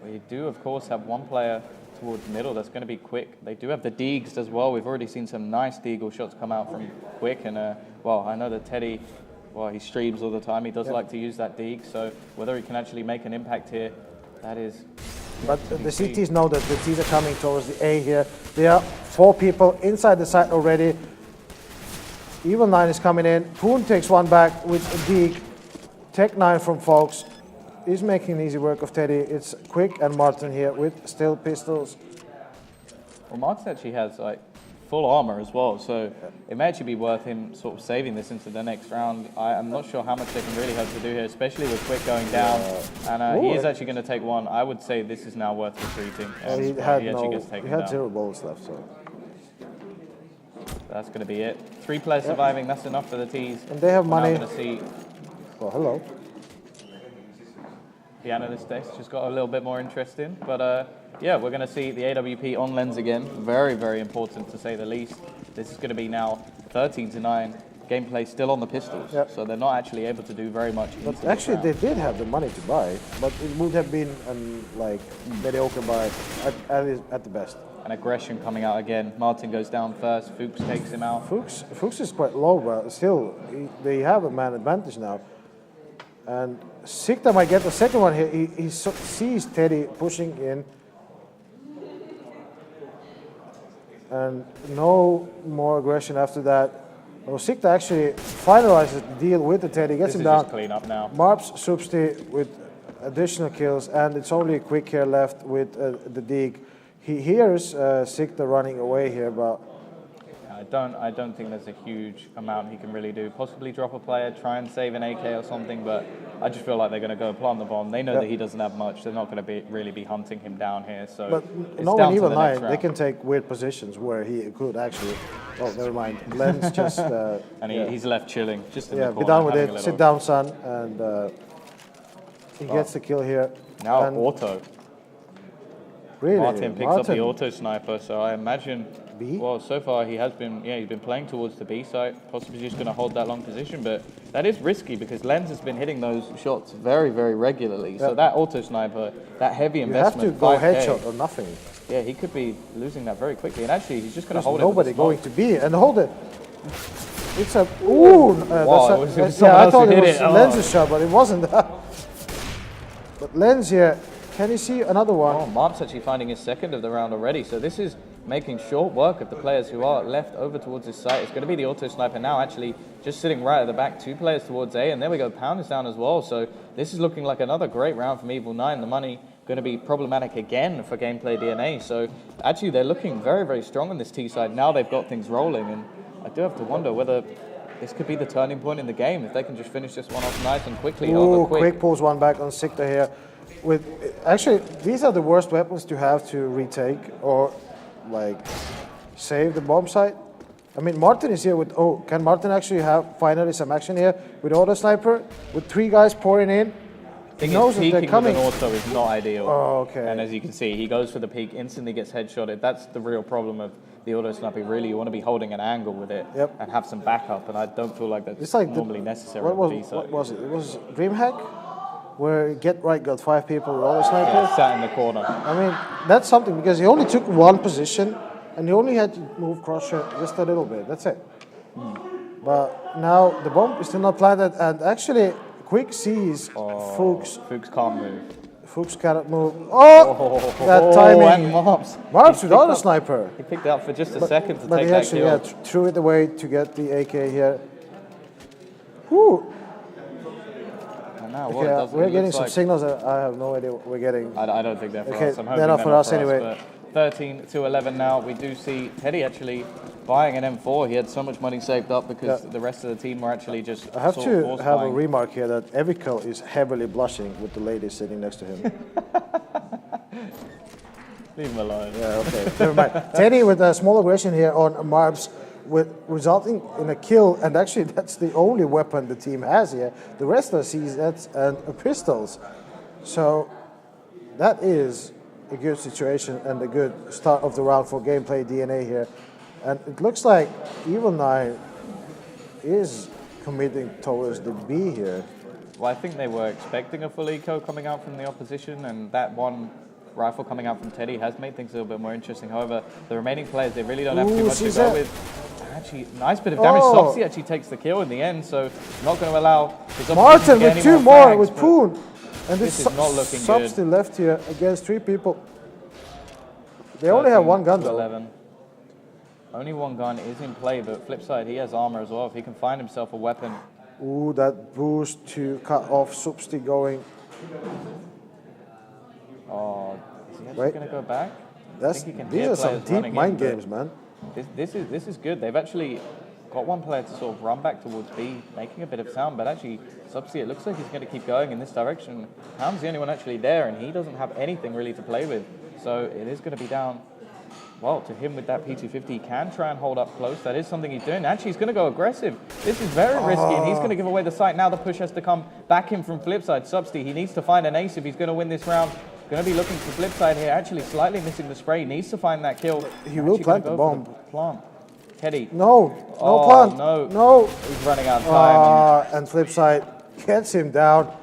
We do, of course, have one player towards middle that's going to be Quick. They do have the Deegs as well. We've already seen some nice Deagle shots come out from Quick. And, well, I know that Teddy, well, he streams all the time. He does like to use that Deeg. So whether he can actually make an impact here, that is... But the CTs know that the Ts are coming towards the A here. There are 4 people inside the site already. Evil9 is coming in. Poon takes one back with a Deeg. Tech9 from Fox is making easy work of Teddy. It's Quick and Martin here with still pistols. Well, Martin actually has like full armor as well, so it may actually be worth him sort of saving this into the next round. I'm not sure how much they can really hope to do here, especially with Quick going down. And he is actually going to take one. I would say this is now worth retreating. He had 0 bullets left, so. That's going to be it. 3 players surviving, that's enough for the Ts. And they have money. I'm going to see... Well, hello. The analyst desk just got a little bit more interesting. But yeah, we're going to see the AWP on lens again. Very, very important to say the least. This is going to be now 13-9. Gameplay still on the pistols. Yep. So they're not actually able to do very much. But actually they did have the money to buy, but it would have been like mediocre buy at the best. And aggression coming out again. Martin goes down first. Fuchs takes him out. Fuchs is quite low, but still they have a man advantage now. And Sikta might get the second one here. He sees Teddy pushing in. And no more aggression after that. Well, Sikta actually finalizes the deal with the Teddy, gets him down. Just clean up now. Marps Substi with additional kills, and it's only a Quick here left with the Deeg. He hears Sikta running away here, but I don't think there's a huge amount he can really do. Possibly drop a player, try and save an AK or something, but I just feel like they're going to go plant the bomb. They know that he doesn't have much. They're not going to really be hunting him down here. So but it's no down one to even the next 9. round. They can take weird positions where he could actually. Oh, never mind. Lens just. And he's left chilling, just in the corner. Be done with it. Sit down, son, and he gets the kill here. Now auto. Really? Martin picks up the auto sniper, so I imagine. B? Well, so far he has been, he's been playing towards the B site, possibly just going to hold that long position, but that is risky because Lens has been hitting those shots very, very regularly. So that auto sniper, that heavy investment, you have to go headshot or nothing. Yeah, he could be losing that very quickly, and actually he's just going to hold nobody it. Going to B and hold it. It's a ooh. Wow, I thought it was Lens's shot, but it wasn't that. But Lens here, can you see another one? Oh, Marp's actually finding his second of the round already, so this is making short work of the players who are left over towards this site. It's going to be the auto sniper now, actually just sitting right at the back. 2 players towards A, and there we go. Pound is down as well. So this is looking like another great round from evil9. The money going to be problematic again for GameplayDNA. So actually they're looking very, very strong on this T side. Now they've got things rolling, and I do have to wonder whether this could be the turning point in the game if they can just finish this one off nice and quickly. Ooh, Quick pulls one back on Sikta here. Actually, these are the worst weapons to have to retake or like save the bomb site. I mean, Martin is here with, can Martin actually have finally some action here with auto sniper with 3 guys pouring in? He knows that they're coming. With an auto is not ideal. Oh, okay. And as you can see, he goes for the peak, instantly gets headshotted. That's the real problem of the auto sniping. Really, you want to be holding an angle with it and have some backup, and I don't feel like that's normally necessary. What was it? It was DreamHack? Where Get Right got 5 people with auto sniper. Yeah, sat in the corner. I mean, that's something because he only took one position and he only had to move crosser just a little bit. That's it. But now the bomb is still not planted, and actually Quick sees Fuchs. Fuchs can't move. Fuchs cannot move. That timing. And Marps with auto sniper. He picked it up for just a second to take that kill. But he actually threw it away to get the AK here. Whew. Now, we're getting some signals that I have no idea what we're getting. I don't think they're for us. I'm hoping they're not for us anyway. 13-11 now. We do see Teddy actually buying an M4. He had so much money saved up because the rest of the team were actually just. I have to have a remark here that Evico is heavily blushing with the lady sitting next to him. Leave him alone. Yeah, okay. Never mind. Teddy with a small aggression here on Marps. resulting in a kill, and actually that's the only weapon the team has here. The rest are CZs and pistols. So that is a good situation and a good start of the round for GameplayDNA here. And it looks like evil9 is committing towards the B here. Well, I think they were expecting a full eco coming out from the opposition, and that one rifle coming out from Teddy has made things a little bit more interesting. However, the remaining players, they really don't have too much to go with. Actually, nice bit of damage. Subsy actually takes the kill in the end, so not going to allow Martin with 2 more with Poon. And this is not looking good. Subsy left here against 3 people. They only have 1 gun though. 11. Only 1 gun is in play, but flip side, he has armor as well. If he can find himself a weapon. Ooh, that boost to cut off Subsy going. Oh, is he actually going to go back? These are some deep mind games, man. This is good. They've actually got 1 player to sort of run back towards B, making a bit of sound, but actually Subsy, it looks like he's going to keep going in this direction. Pound's the only one actually there, and he doesn't have anything really to play with. So it is going to be down, well, to him with that P250. He can try and hold up close. That is something he's doing. Actually, he's going to go aggressive. This is very risky, and he's going to give away the site. Now the push has to come back in from flip side. Subsy, he needs to find an ace if he's going to win this round. Going to be looking for flip side here. Actually slightly missing the spray. Needs to find that kill. He will plant the bomb. Plant. Teddy. No plant. No. He's running out of time. And flip side gets him down.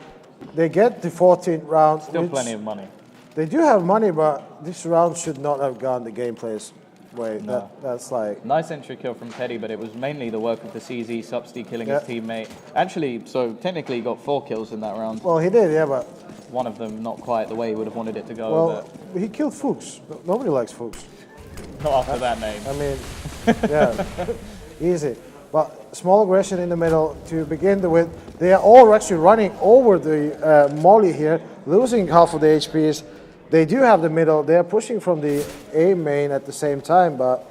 They get the 14th round. Still plenty of money. They do have money, but this round should not have gone the gameplay's way. No. That's like... Nice entry kill from Teddy, but it was mainly the work of the CZ, Subsy killing his teammate. Actually, so technically he got 4 kills in that round. Well, he did, yeah, but... One of them not quite the way he would have wanted it to go. Well, but he killed Fuchs. Nobody likes Fuchs. Not after that name. I mean, yeah, easy. But small aggression in the middle to begin with. They are all actually running over the molly here, losing half of the HPs. They do have the middle. They are pushing from the A main at the same time, but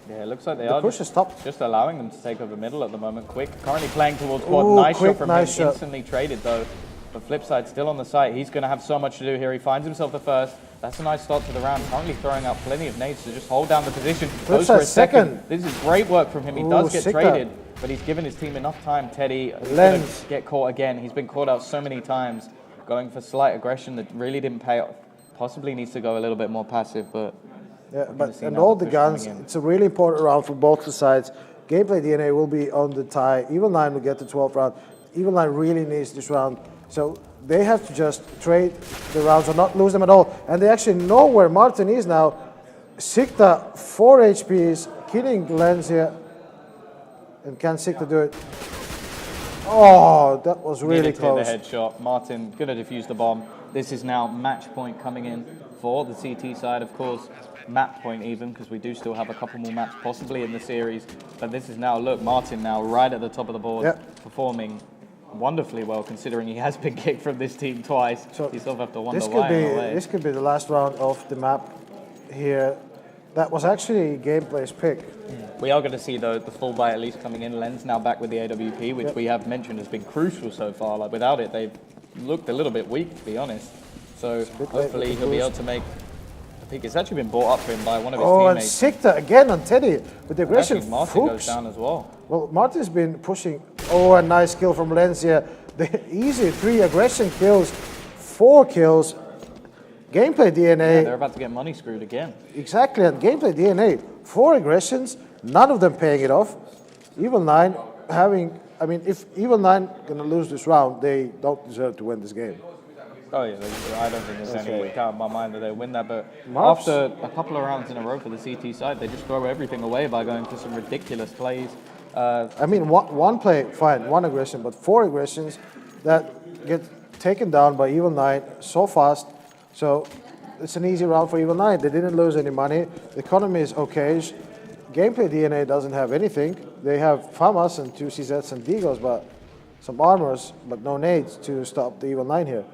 yeah, it looks like they are just allowing them to take over middle at the moment. Quick, currently playing towards quad. Nice shot from him. Instantly traded though. But flip side still on the site. He's going to have so much to do here. He finds himself the first. That's a nice start to the round. Currently throwing out plenty of nades to just hold down the position. Goes for a second. This is great work from him. He does get traded, but he's given his team enough time. Teddy is going to get caught again. He's been caught out so many times. Going for slight aggression that really didn't pay off. Possibly needs to go a little bit more passive, but... Yeah, and all the guns, it's a really important round for both the sides. GameplayDNA will be on the tie. Evil9 will get the 12th round. Evil9 really needs this round. So they have to just trade the rounds or not lose them at all. And they actually know where Martin is now. Sikta, 4 HPs, killing Lens here. And can Sikta do it? Oh, that was really close. Hit the headshot. Martin going to defuse the bomb. This is now match point coming in for the CT side, of course. Map point even, because we do still have a couple more maps possibly in the series. But this is now, look, Martin now right at the top of the board, performing wonderfully well, considering he has been kicked from this team twice. So you sort of have to wonder why. This could be the last round of the map here. That was actually Gameplay's pick. We are going to see, though, the full buy at least coming in. Lens now back with the AWP, which we have mentioned has been crucial so far. Like, without it, they've looked a little bit weak, to be honest. So hopefully he'll be able to make a pick. It's actually been brought up for him by one of his teammates. And Sikta again on Teddy with the aggression. Actually, Martin goes down as well. Well, Martin's been pushing. Oh, a nice kill from Lens here. The easy 3 aggression kills, 4 kills. GameplayDNA. Yeah, they're about to get money screwed again. Exactly, and GameplayDNA, 4 aggressions, none of them paying it off. Evil9 having, I mean, if Evil9 gonna lose this round, they don't deserve to win this game. Oh yeah, I don't think there's any doubt in my mind that they'll win that, but after a couple of rounds in a row for the CT side, they just throw everything away by going for some ridiculous plays. I mean, one play, fine, 1 aggression, but 4 aggressions that get taken down by Evil9 so fast. So it's an easy round for Evil9. They didn't lose any money. The economy is okay. GameplayDNA doesn't have anything. They have FAMAs and 2 CZs and Deagles, but some armors, but no nades to stop the Evil9 here.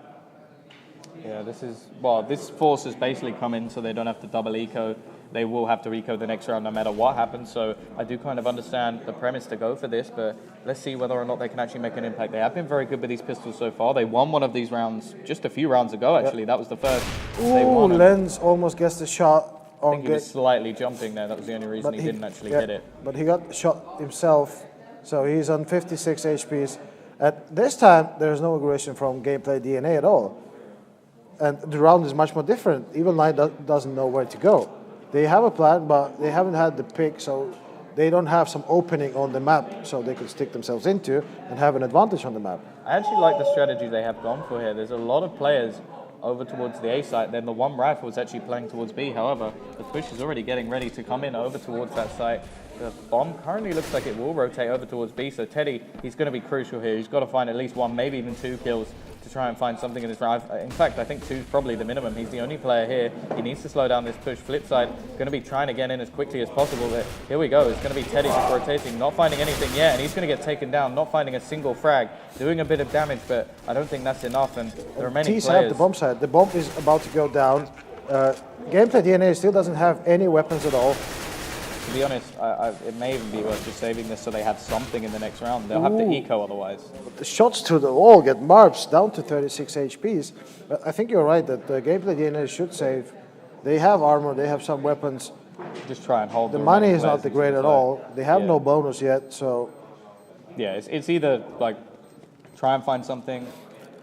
Yeah, this force has basically come in so they don't have to double eco. They will have to eco the next round no matter what happens. So I do kind of understand the premise to go for this, but let's see whether or not they can actually make an impact. They have been very good with these pistols so far. They won one of these rounds just a few rounds ago, actually. That was the first. Ooh, Lens almost gets the shot. I think he was slightly jumping there. That was the only reason he didn't actually hit it. But he got shot himself, so he's on 56 HPs. At this time, there's no aggression from GameplayDNA at all. And the round is much more different. Evil9 doesn't know where to go. They have a plan, but they haven't had the pick, so they don't have some opening on the map so they could stick themselves into and have an advantage on the map. I actually like the strategy they have gone for here. There's a lot of players over towards the A site, then the one rifle is actually playing towards B. However, the push is already getting ready to come in over towards that site. The bomb currently looks like it will rotate over towards B, so Teddy, he's going to be crucial here. He's got to find at least one, maybe even 2 kills to try and find something in this round. In fact, I think 2 is probably the minimum. He's the only player here. He needs to slow down this push. Flip side, going to be trying to get in as quickly as possible. But here we go. It's going to be Teddy just rotating, not finding anything yet, and he's going to get taken down, not finding a single frag, doing a bit of damage, but I don't think that's enough, and there are many T's players. have the bomb side. The bomb is about to go down. GameplayDNA still doesn't have any weapons at all. To be honest, it may even be worth just saving this so they have something in the next round. They'll have to eco otherwise. The shots to the wall get Marps down to 36 HPs. But I think you're right that GameplayDNA should save. They have armor, they have some weapons. Just try and hold the money is not the great at all. They have no bonus yet, so... Yeah, it's either like try and find something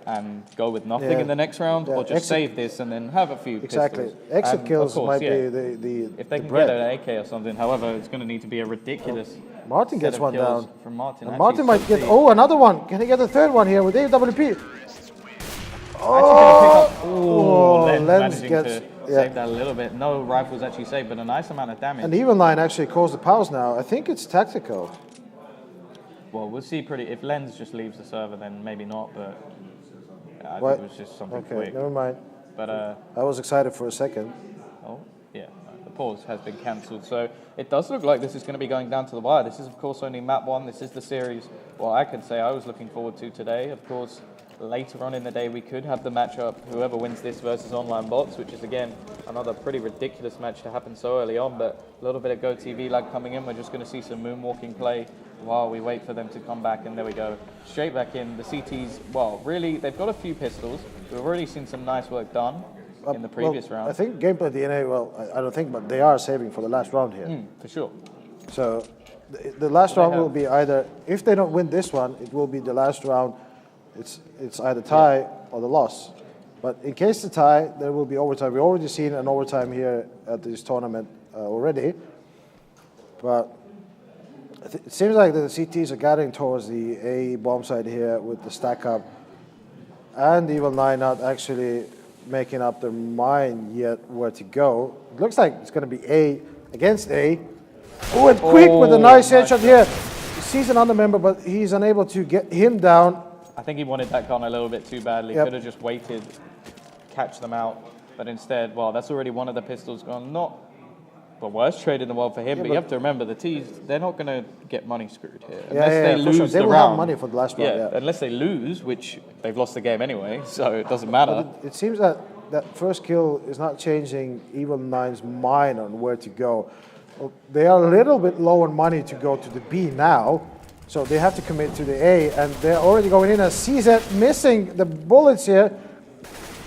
and go with nothing in the next round, or just save this and then have a few pistols. Exit kills might be the if they can bread. get an AK or something. However, it's going to need to be a ridiculous. Martin gets one down. From Martin. And Martin might get another one. Can he get a third one here with AWP? Lens gets save that a little bit. No rifles actually saved, but a nice amount of damage. And evil9 actually calls the pause now. I think it's tactical. Well, we'll see. If Lens just leaves the server, then maybe not. But I think it was just something quick. Never mind. But I was excited for a second. Oh, yeah. The pause has been cancelled. So it does look like this is going to be going down to the wire. This is, of course, only map 1. This is the series, well, I could say I was looking forward to today. Of course, later on in the day, we could have the matchup, whoever wins this versus online bots, which is, again, another pretty ridiculous match to happen so early on. But a little bit of GoTV lag coming in. We're just going to see some moonwalking play while we wait for them to come back, and there we go. Straight back in. The CTs, well, really, they've got a few pistols. We've already seen some nice work done in the previous round. I think GameplayDNA, I don't think, but they are saving for the last round here. For sure. So the last round will be either, if they don't win this one, it will be the last round. It's either tie or the loss. But in case the tie, there will be overtime. We've already seen an overtime here at this tournament already. But it seems like the CTs are gathering towards the A bomb side here with the stack up, and evil9 not actually making up their mind yet where to go. It looks like it's going to be A against A. Oh, and Quick with a nice headshot here. He sees another member, but he's unable to get him down. I think he wanted that gun a little bit too badly. Could have just waited, catch them out. But instead, well, that's already one of the pistols gone. Not the worst trade in the world for him, but you have to remember the T's, they're not going to get money screwed here. Unless they lose the round. They will have money for the last round. Unless they lose, which they've lost the game anyway, so it doesn't matter. But it seems that that first kill is not changing evil9's mind on where to go. Well, they are a little bit low on money to go to the B now, so they have to commit to the A, and they're already going in as CZ missing the bullets here.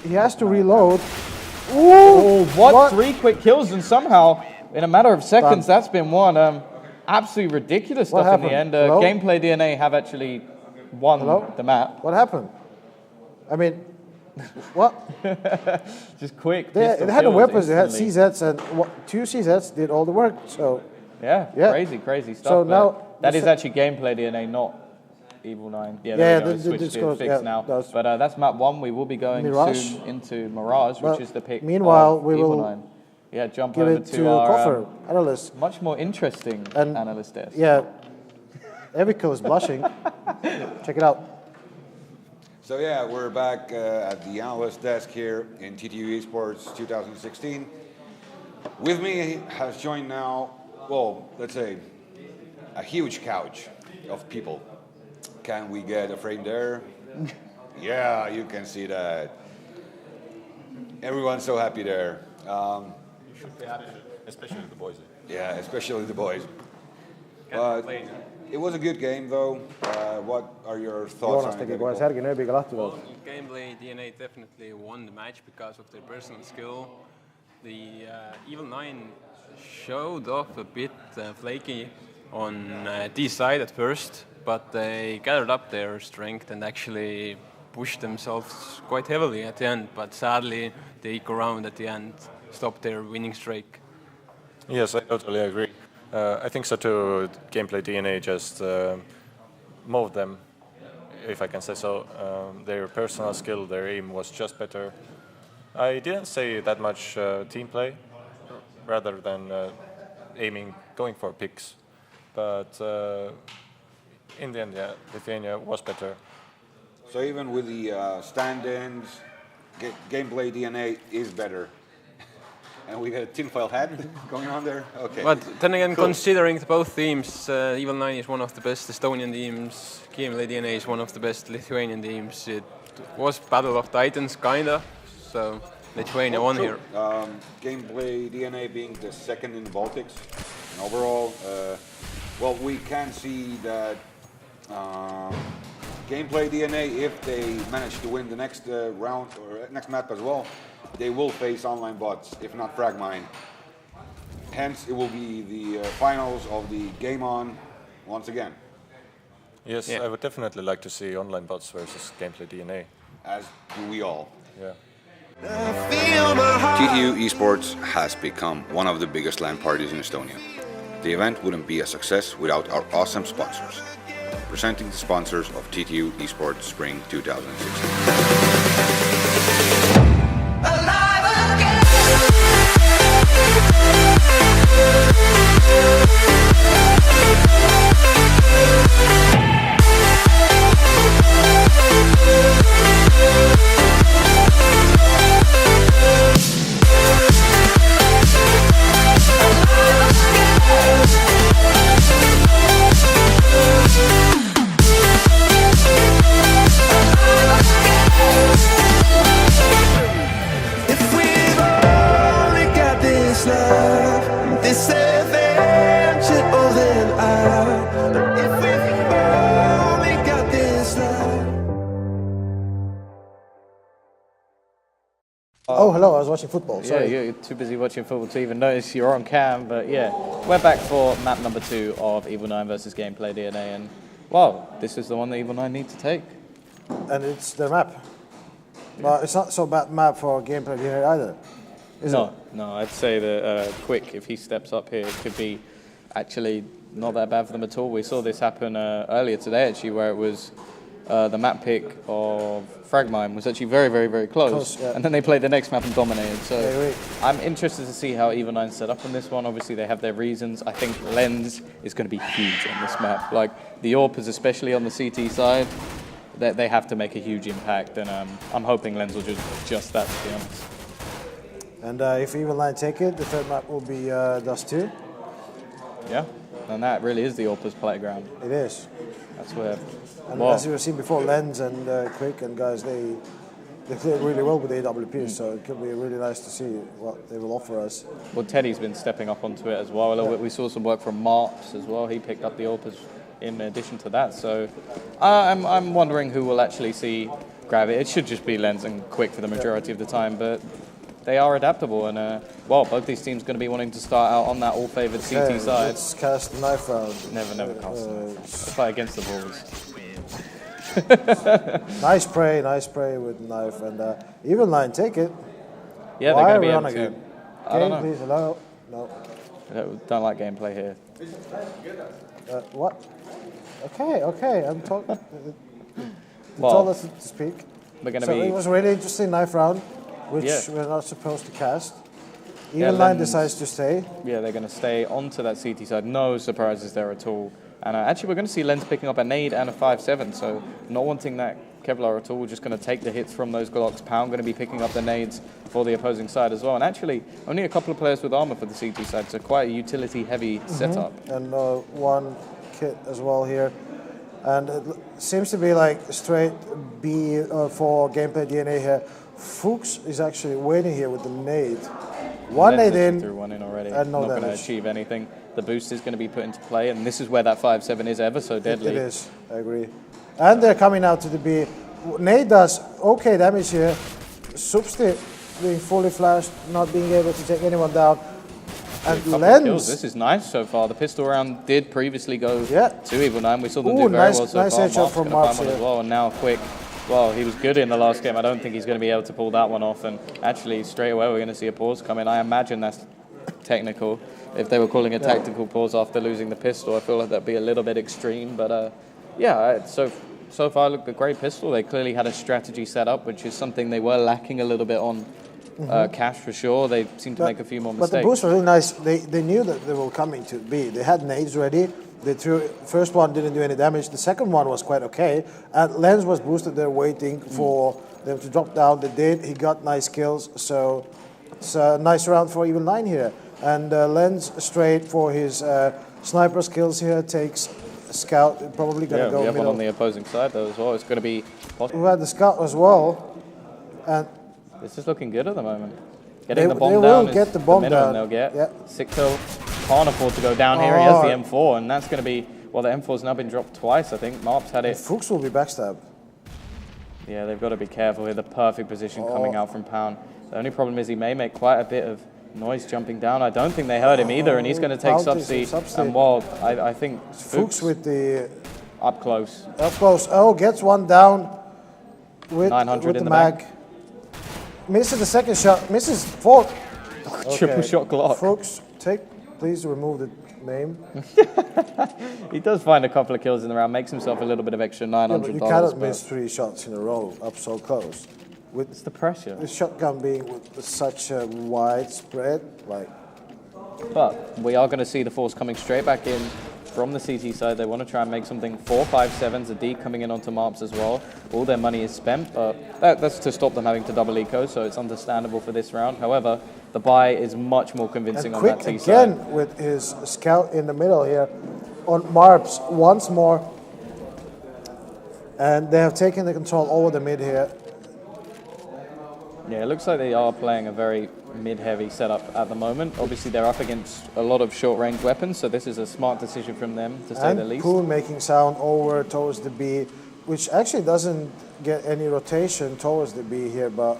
He has to reload. Ooh, what? 3 quick kills, and somehow, in a matter of seconds, that's been won. Absolutely ridiculous stuff in the end. GameplayDNA have actually won the map. What happened? I mean, what? Just quick. They had the weapons. They had CZs, and 2 CZs did all the work. So yeah, crazy stuff. So now that is actually GameplayDNA, not evil9. Yeah, it's switched to fixed now. But that's map 1. We will be going soon into Mirage, which is the pick. Meanwhile, we will jump give over it to our Coffer analyst. Much more interesting analyst desk. Yeah, Evico is blushing. Check it out. So yeah, we're back at the analyst desk here in TTU Esports 2016. With me has joined now, well, let's say, a huge couch of people. Can we get a frame there? Yeah, you can see that. Everyone's so happy there. You should be happy, especially the boys. Yeah, especially the boys. But it was a good game, though. What are your thoughts on it? Well, GameplayDNA definitely won the match because of their personal skill. the evil9 showed off a bit flaky on D side at first, but they gathered up their strength and actually pushed themselves quite heavily at the end, but sadly the eco round at the end stopped their winning streak. Yes, I totally agree. I think so too. GameplayDNA just moved them, if I can say so. Their personal skill, their aim was just better. I didn't say that much team play, rather than going for picks. But in the end, yeah, Lithuania was better. So even with the stand-ins, GameplayDNA is better. And we got a tinfoil hat going on there. Okay. But then again, considering both teams, evil9 is one of the best Estonian teams, GameplayDNA is one of the best Lithuanian teams. It was Battle of Titans, kinda. So Lithuania won here. GameplayDNA being the second in the Baltics. And overall, well, we can see that GameplayDNA, if they manage to win the next round or next map as well, they will face online bots, if not Fragmine. Hence, it will be the finals of the Game On once again. Yes, yeah. I would definitely like to see online bots versus GameplayDNA. As do we all. Yeah. TTU Esports has become one of the biggest LAN parties in Estonia. The event wouldn't be a success without our awesome sponsors. Presenting the sponsors of TTU Esports Spring 2016. Oh, hello, I was watching football, sorry. Yeah, you're too busy watching football to even notice you're on cam, but yeah. We're back for map number 2 of evil9 versus GameplayDNA, and wow, this is the one that evil9 need to take. And it's their map. Well, it's not so bad map for GameplayDNA either, is it? No, I'd say that Quick, if he steps up here, it could be actually not that bad for them at all. We saw this happen earlier today, actually, where it was the map pick of Fragmine was actually very, very, very close. Yeah. And then they played the next map and dominated. So Yeah, I'm interested to see how evil9 set up on this one. Obviously, they have their reasons. I think Lens is going to be huge on this map. Like, the AWPers, especially on the CT side, they have to make a huge impact. And I'm hoping Lens will just that, to be honest. And if evil9 take it, the third map will be Dust 2. Yeah, and that really is the AWPers' playground. It is. That's where... And Well, as you have seen before, Lens and Quick and guys, they play really well with AWP, so it could be really nice to see what they will offer us. well, Teddy's been stepping up onto it as well a little bit. We saw some work from Marps as well. He picked up the AWPers in addition to that. So I'm wondering who will actually see grab it. It should just be Lens and Quick for the majority of the time, but they are adaptable. And, well, both these teams going to be wanting to start out on that all-favoured CT side. Let's cast the knife round. Never cast it. Fight against the balls. Nice spray with knife, and evil9 take it. Yeah, Why they're going to be are able we to. on again? I don't know. Please, hello? No. Don't like gameplay here. What? Okay, I'm talking. You Well, told us to speak. We're going to So be... it was a really interesting knife round, which Yeah. we're not supposed to cast. Yeah, evil9 Lens- decides to stay. Yeah, they're going to stay onto that CT side. No surprises there at all. And actually, we're going to see Lens picking up a nade and a 5.7, so not wanting that Kevlar at all, just going to take the hits from those Glocks. Pound going to be picking up the nades for the opposing side as well. And actually, only a couple of players with armor for the CT side, so quite a utility-heavy setup. And one kit as well here. And it seems to be like straight B for GameplayDNA here. Fuchs is actually waiting here with the nade. One Lens nade actually in. threw one in already. and no not going to damage. achieve anything. The boost is going to be put into play, and this is where that 5.7 is ever so deadly. It is, I agree. And they're coming out to the B. Nade does okay damage here. Substi being fully flashed, not being able to take anyone down. And Couple of Lens. kills. This is nice so far. The pistol round did previously go Yeah. to evil9. We saw them Ooh, do very nice- well so nice far. headshot Mark's from gonna find Marks one here. as well, and now Quick. Well, he was good in the last game. I don't think he's going to be able to pull that one off. And actually, straight away, we're going to see a pause come in. I imagine that's technical. If they were calling a tactical pause after losing the pistol, I feel like that'd be a little bit extreme. But yeah, so far, look, a great pistol. They clearly had a strategy set up, which is something they were lacking a little bit on Cash for sure. They seem to make a few more mistakes. But the boost was really nice. They knew that they were coming to B. They had nades ready. They threw. First one didn't do any damage. The second one was quite okay. And Lens was boosted there waiting for them to drop down. They did. He got nice kills. So it's a nice round for evil9 here. And Lens straight for his sniper skills here takes Scout. Probably going to go we have middle. one on the opposing side though as well. It's going to be Who had the Scout as well. And this is looking good at the moment. Getting the They bomb will down get is the bomb minimum down. they'll get. Yeah. Sicko can't afford to go down here. He has the M4, and that's going to be, well, the M4's now been dropped twice, I think. Marp's had it. Fuchs will be backstabbed. Yeah, they've got to be careful here. The perfect position coming out from Pound. The only problem is he may make quite a bit of noise jumping down. I don't think they heard him either, and he's going to take Pound takes Subsea. Subsea. And well, I think Fuchs with the up close. up close. Oh, gets one down with 900 with in the the mag. Misses the second shot. Misses fourth. Triple shot Glock. Fuchs, please remove the name. He does find a couple of kills in the round, makes himself a little bit of extra $900. Yeah, but you cannot miss 3 shots in a row up so close. With It's the pressure. the shotgun being with such a wide spread, like But we are going to see the force coming straight back in from the CT side. They want to try and make something 4-5-7s, a D coming in onto Marps as well. All their money is spent, but that's to stop them having to double eco, so it's understandable for this round. However, the buy is much more convincing and on Quick that T side. again with his scout in the middle here on Marps once more. And they have taken the control over the mid here. Yeah, it looks like they are playing a very mid-heavy setup at the moment. Obviously, they're up against a lot of short-range weapons, so this is a smart decision from them, to say the And least. Poon making sound over towards the B, which actually doesn't get any rotation towards the B here, but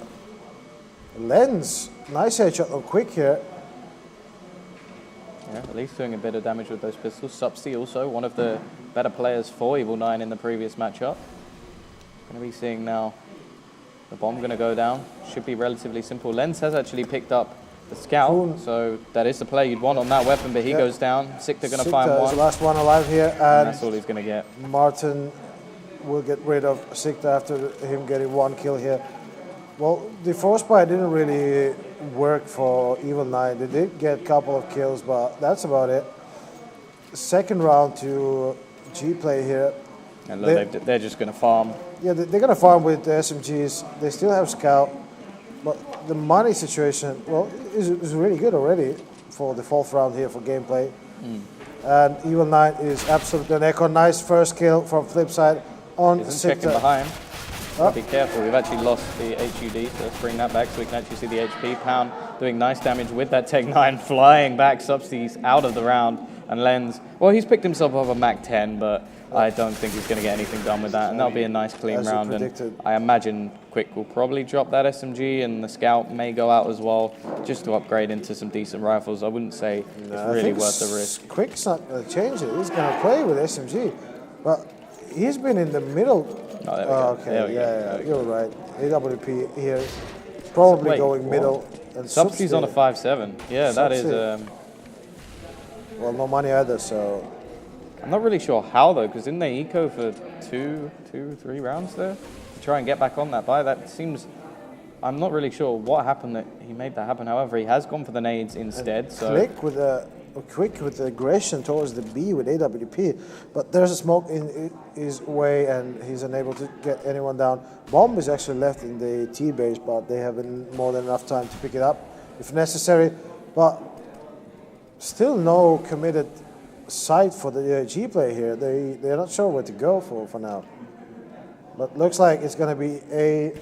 Lens, nice headshot on Quick here. Yeah, at least doing a bit of damage with those pistols. Subsea also, one of the better players for evil9 in the previous matchup. Going to be seeing now the bomb going to go down. Should be relatively simple. Lens has actually picked up the scout, Cool. so that is the play you'd want on that weapon, but he Yeah. goes down. Sikta going to Sikta find is one, the last one alive here, and and that's all he's going to get. Martin will get rid of Sikta after him getting 1 kill here. Well, the force buy didn't really work for evil9. They did get a couple of kills, but that's about it. Second round to G-play here. And look, they're just going to farm. Yeah, they're going to farm with the SMGs. They still have Scout, but the money situation, well, is really good already for the 4th round here for gameplay. And evil9 is absolutely an echo. Nice first kill from flip side on Isn't checking Sikta. behind. Be careful, we've actually lost the HUD, so let's bring that back so we can actually see the HP. Pound doing nice damage with that Tech 9, flying back Subsidies out of the round. And Lens, well, he's picked himself up a Mac 10, but I don't think he's going to get anything done with that. And that'll be a nice clean As you round. And predicted. I imagine Quick will probably drop that SMG, and the Scout may go out as well, just to upgrade into some decent rifles. I wouldn't say it's I really think worth the risk. Quick's not going to change it. He's going to play with SMG. But he's been in the middle. Oh, there we go. Okay, There we go. yeah, There we you're right. AWP here, probably Wait, going what? middle. And Subsidies on a Subsidy- 5-7. Yeah, that is... Subsidy. Well, no money either, so... I'm not really sure how though, because didn't they eco for 3 rounds there to try and get back on that buy? That seems, I'm not really sure what happened that he made that happen. However, he has gone for the nades instead. So Quick with the aggression towards the B with AWP, but there's a smoke in his way and he's unable to get anyone down. Bomb is actually left in the T base, but they have more than enough time to pick it up if necessary. But still no committed site for the G play here. They're not sure where to go for now. But looks like it's going to be A,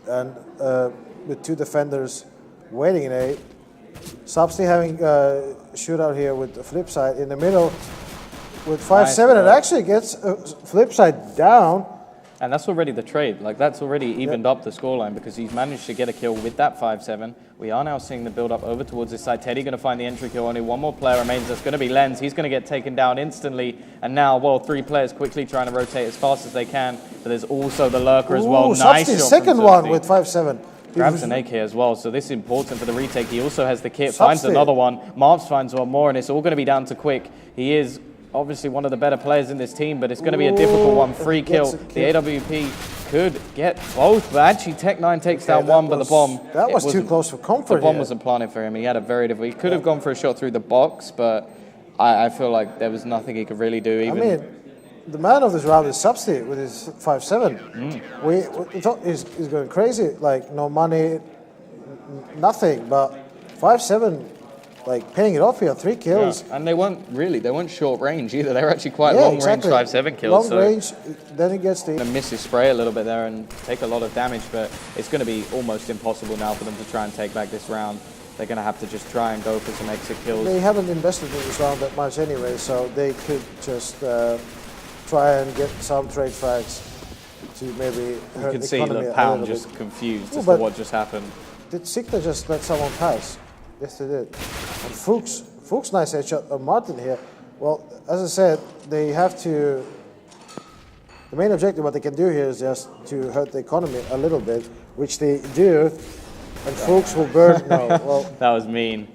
and with 2 defenders waiting in A. Substy having shootout here with the flip side in the middle with 5-7. Nice It actually gets flip side down. And that's already the trade. Like, that's already evened up the scoreline because he's managed to get a kill with that 5-7. We are now seeing the build-up over towards this side. Teddy going to find the entry kill. Only one more player remains. That's going to be Lenz. He's going to get taken down instantly. And now, well, 3 players quickly trying to rotate as fast as they can. But there's also the lurker as well. Nice shot. Second one with 5-7. Grabs an AK as well, so this is important for the retake. He also has the kit, Substate. finds another one. Marps finds one more, and it's all going to be down to Quick. He is obviously one of the better players in this team, but it's going to be a difficult one. Free kill. The AWP could get both, but actually Tech9 takes down one, but the bomb... That was too close for comfort. The bomb wasn't planted for him. He had a very difficult... He could have gone for a shot through the box, but I feel like there was nothing he could really do. Even. I mean, the man of this round is Substate with his 5-7. We thought he's going crazy, like no money, nothing, but 5-7, like paying it off here, 3 kills. Yeah. And they weren't short range either. They were actually quite long range 5-7 kills. Long range, then he gets the... Miss his spray a little bit there and take a lot of damage, but it's going to be almost impossible now for them to try and take back this round. They're going to have to just try and go for some exit kills. They haven't invested in this round that much anyway, so they could just try and get some trade frags to maybe hurt you can the see economy the a Pound little just bit. confused as to what just happened. Did Sigta just let someone pass? Yes, they did. And Fuchs nice headshot on Martin here. Well, as I said, they have to... The main objective, what they can do here is just to hurt the economy a little bit, which they do, and Fuchs will burn... No, well... That was mean.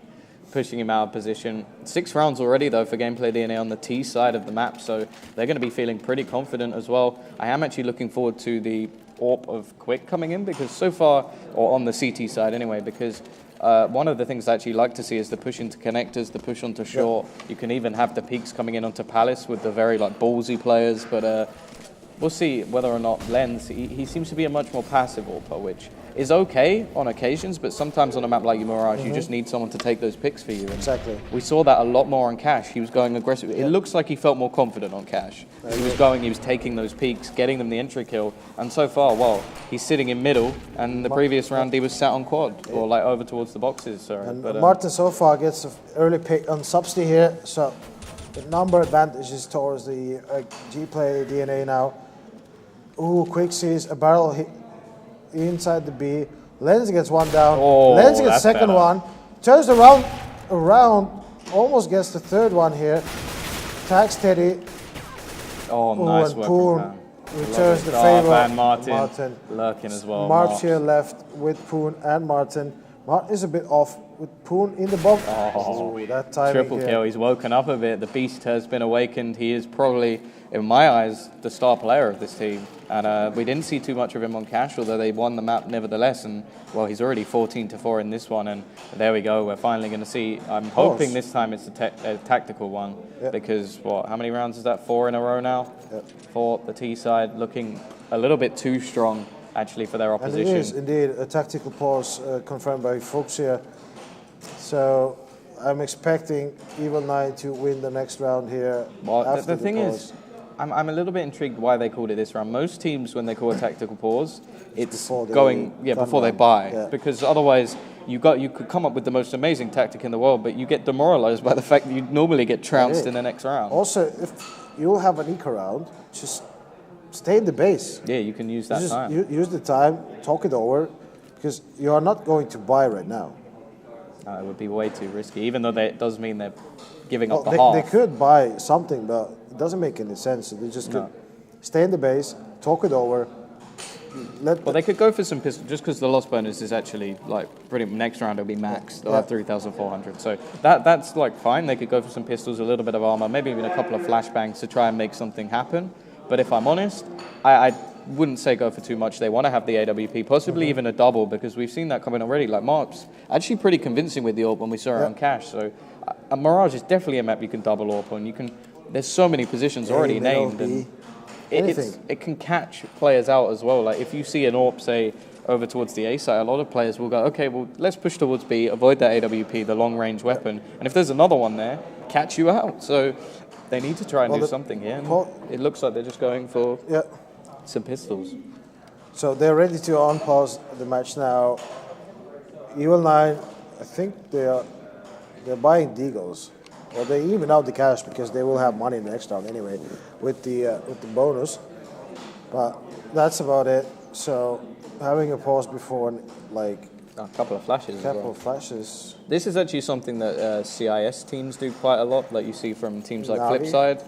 Pushing him out of position. 6 rounds already, though, for GameplayDNA on the T side of the map, so they're going to be feeling pretty confident as well. I am actually looking forward to the AWP of Quick coming in, because so far, or on the CT side anyway, because one of the things I actually like to see is the push into connectors, the push onto short. You can even have the peaks coming in onto Palace with the very ballsy players, but we'll see whether or not Lenz, he seems to be a much more passive AWPer, which is okay on occasions, but sometimes on a map like Mirage, you just need someone to take those picks for you. And exactly. We saw that a lot more on Cash. He was going aggressive. It looks like he felt more confident on Cash. He was taking those peaks, getting them the entry kill, and so far, well, he's sitting in middle, and the previous round he was sat on quad, or over towards the boxes, sorry. And Martin so far gets an early pick on Substate here, so the number advantage is towards the GameplayDNA now. Ooh, Quick sees a barrel hit inside the B. Lenz gets one down. Oh, Lenz gets second one. Turns the round around. Almost gets the third one here. Tags Teddy. Oh, nice and work Poon from Poon. returns the favor. And Martin lurking as well. Marps here left with Poon and Martin. Martin is a bit off with Poon in the box. Oh, that timing triple here. kill. He's woken up a bit. The beast has been awakened. He is probably, in my eyes, the star player of this team. And we didn't see too much of him on Cash, although they won the map nevertheless. And, well, he's already 14-4 in this one. And there we go. We're finally going to see. I'm hoping this time it's a tactical one. Yep. Because, how many rounds is that? 4 in a row now? Yep. For the T side, looking a little bit too strong, actually, for their opposition. And it is indeed a tactical pause confirmed by Fuchs here. So I'm expecting evil9 to win the next round here. Well, after the thing is, I'm a little bit intrigued why they called it this round. Most teams, when they call a tactical pause, it's before they buy. Yeah. Because otherwise, you could come up with the most amazing tactic in the world, but you get demoralized by the fact that you normally get trounced in the next round. Also, if you have an eco round, just stay in the base. Yeah, you can use that time. Use the time, talk it over, because you are not going to buy right now. It would be way too risky, even though it does mean they're giving up the half. They could buy something, but it doesn't make any sense. So they just could stay in the base, talk it over. They could go for some pistols, just because the loss bonus is actually pretty next round it'll be max. They'll have 3,400, so that's fine. They could go for some pistols, a little bit of armor, maybe even a couple of flashbangs to try and make something happen. But if I'm honest, I wouldn't say go for too much. They want to have the AWP, possibly even a double, because we've seen that coming already. Like Marps, actually pretty convincing with the AWP when we saw it on Cash. So a Mirage is definitely a map you can double AWP on. There's so many positions already named, and it can catch players out as well. Like if you see an AWP, say, over towards the A side, a lot of players will go, okay, well, let's push towards B, avoid that AWP, the long-range weapon, and if there's another one there, catch you out. So they need to try and do something here. It looks like they're just going for some pistols. So they're ready to unpause the match now. evil9, I think they're buying Deagles. Well, they even out the cash because they will have money in the next round anyway with the bonus. But that's about it. So having a pause before, like A couple of flashes as couple well. of flashes. This is actually something that CIS teams do quite a lot, like you see from teams like Navi. Flipside.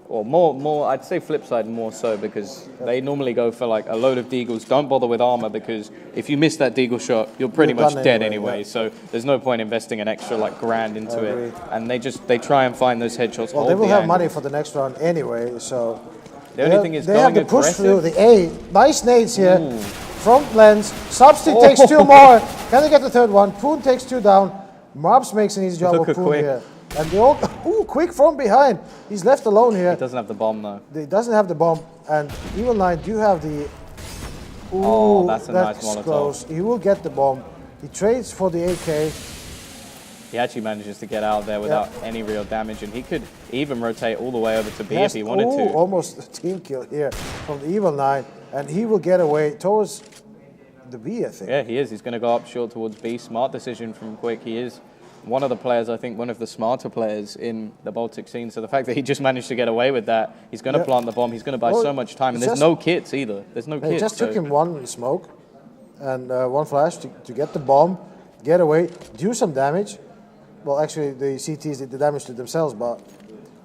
Or more, I'd say Flipside more so, because they normally go for like a load of deagles. Don't bother with armor, because if you miss that deagle shot, you're pretty You're much done dead anyway, anyway. yeah. So there's no point investing an extra like grand into agree. it. And they try and find those headshots. Well, hold they will the have angle. money for the next round anyway, so The only thing is they have going the push aggressive. through the A. Nice nades here. Front lens. Substi takes 2 more. Can they get the third one? Poon takes 2 down. Marbs makes an easy job Look of at Poon Quick. here. And they all, Quick from behind. He's left alone here. He doesn't have the bomb though. He doesn't have the bomb. And evil9 do have the... Oh, that's a nice Molotov. close. He will get the bomb. He trades for the AK. He actually manages to get out there without any real damage, and he could even rotate all the way over to B if he wanted to. Almost a team kill here from the evil9. And he will get away towards the B, I think. Yeah, he is. He's going to go up short towards B. Smart decision from Quick. He is one of the players, I think, one of the smarter players in the Baltic scene. So the fact that he just managed to get away with that, he's going to plant the bomb. He's going to buy so much time. And there's no kits either. There's no It kits. just took him 1 smoke and 1 flash to get the bomb, get away, do some damage. Well, actually, the CTs did the damage to themselves, but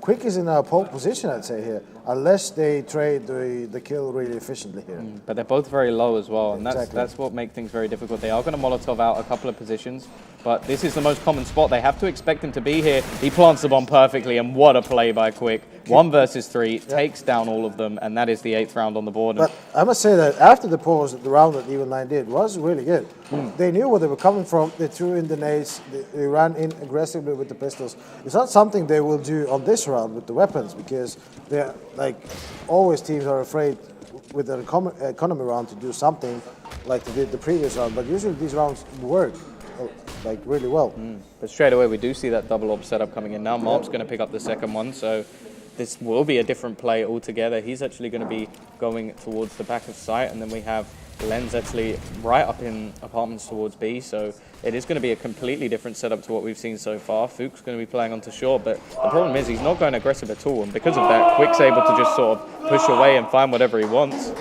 Quick is in a pole position, I'd say, here, unless they trade the kill really efficiently here. But they're both very low as well, and Exactly. that's what makes things very difficult. They are going to Molotov out a couple of positions, but this is the most common spot. They have to expect him to be here. He plants the bomb perfectly, and what a play by Quick. 1 versus 3, takes down all of them, and that is the 8th round on the board. But I must say that after the pause, the round that evil9 did was really good. They knew where they were coming from. They threw in the nades. They ran in aggressively with the pistols. It's not something they will do on this round with the weapons, because they're like always teams are afraid with an economy round to do something like they did the previous round. But usually these rounds work like really well. But straight away, we do see that double op setup coming in now. Marb's going to pick up the second one, so this will be a different play altogether. He's actually going to be going towards the back of site, and then we have Lens actually right up in apartments towards B, so it is going to be a completely different setup to what we've seen so far. Fuchs going to be playing onto short, but the problem is he's not going aggressive at all, and because of that, Quick's able to just sort of push away and find whatever he wants.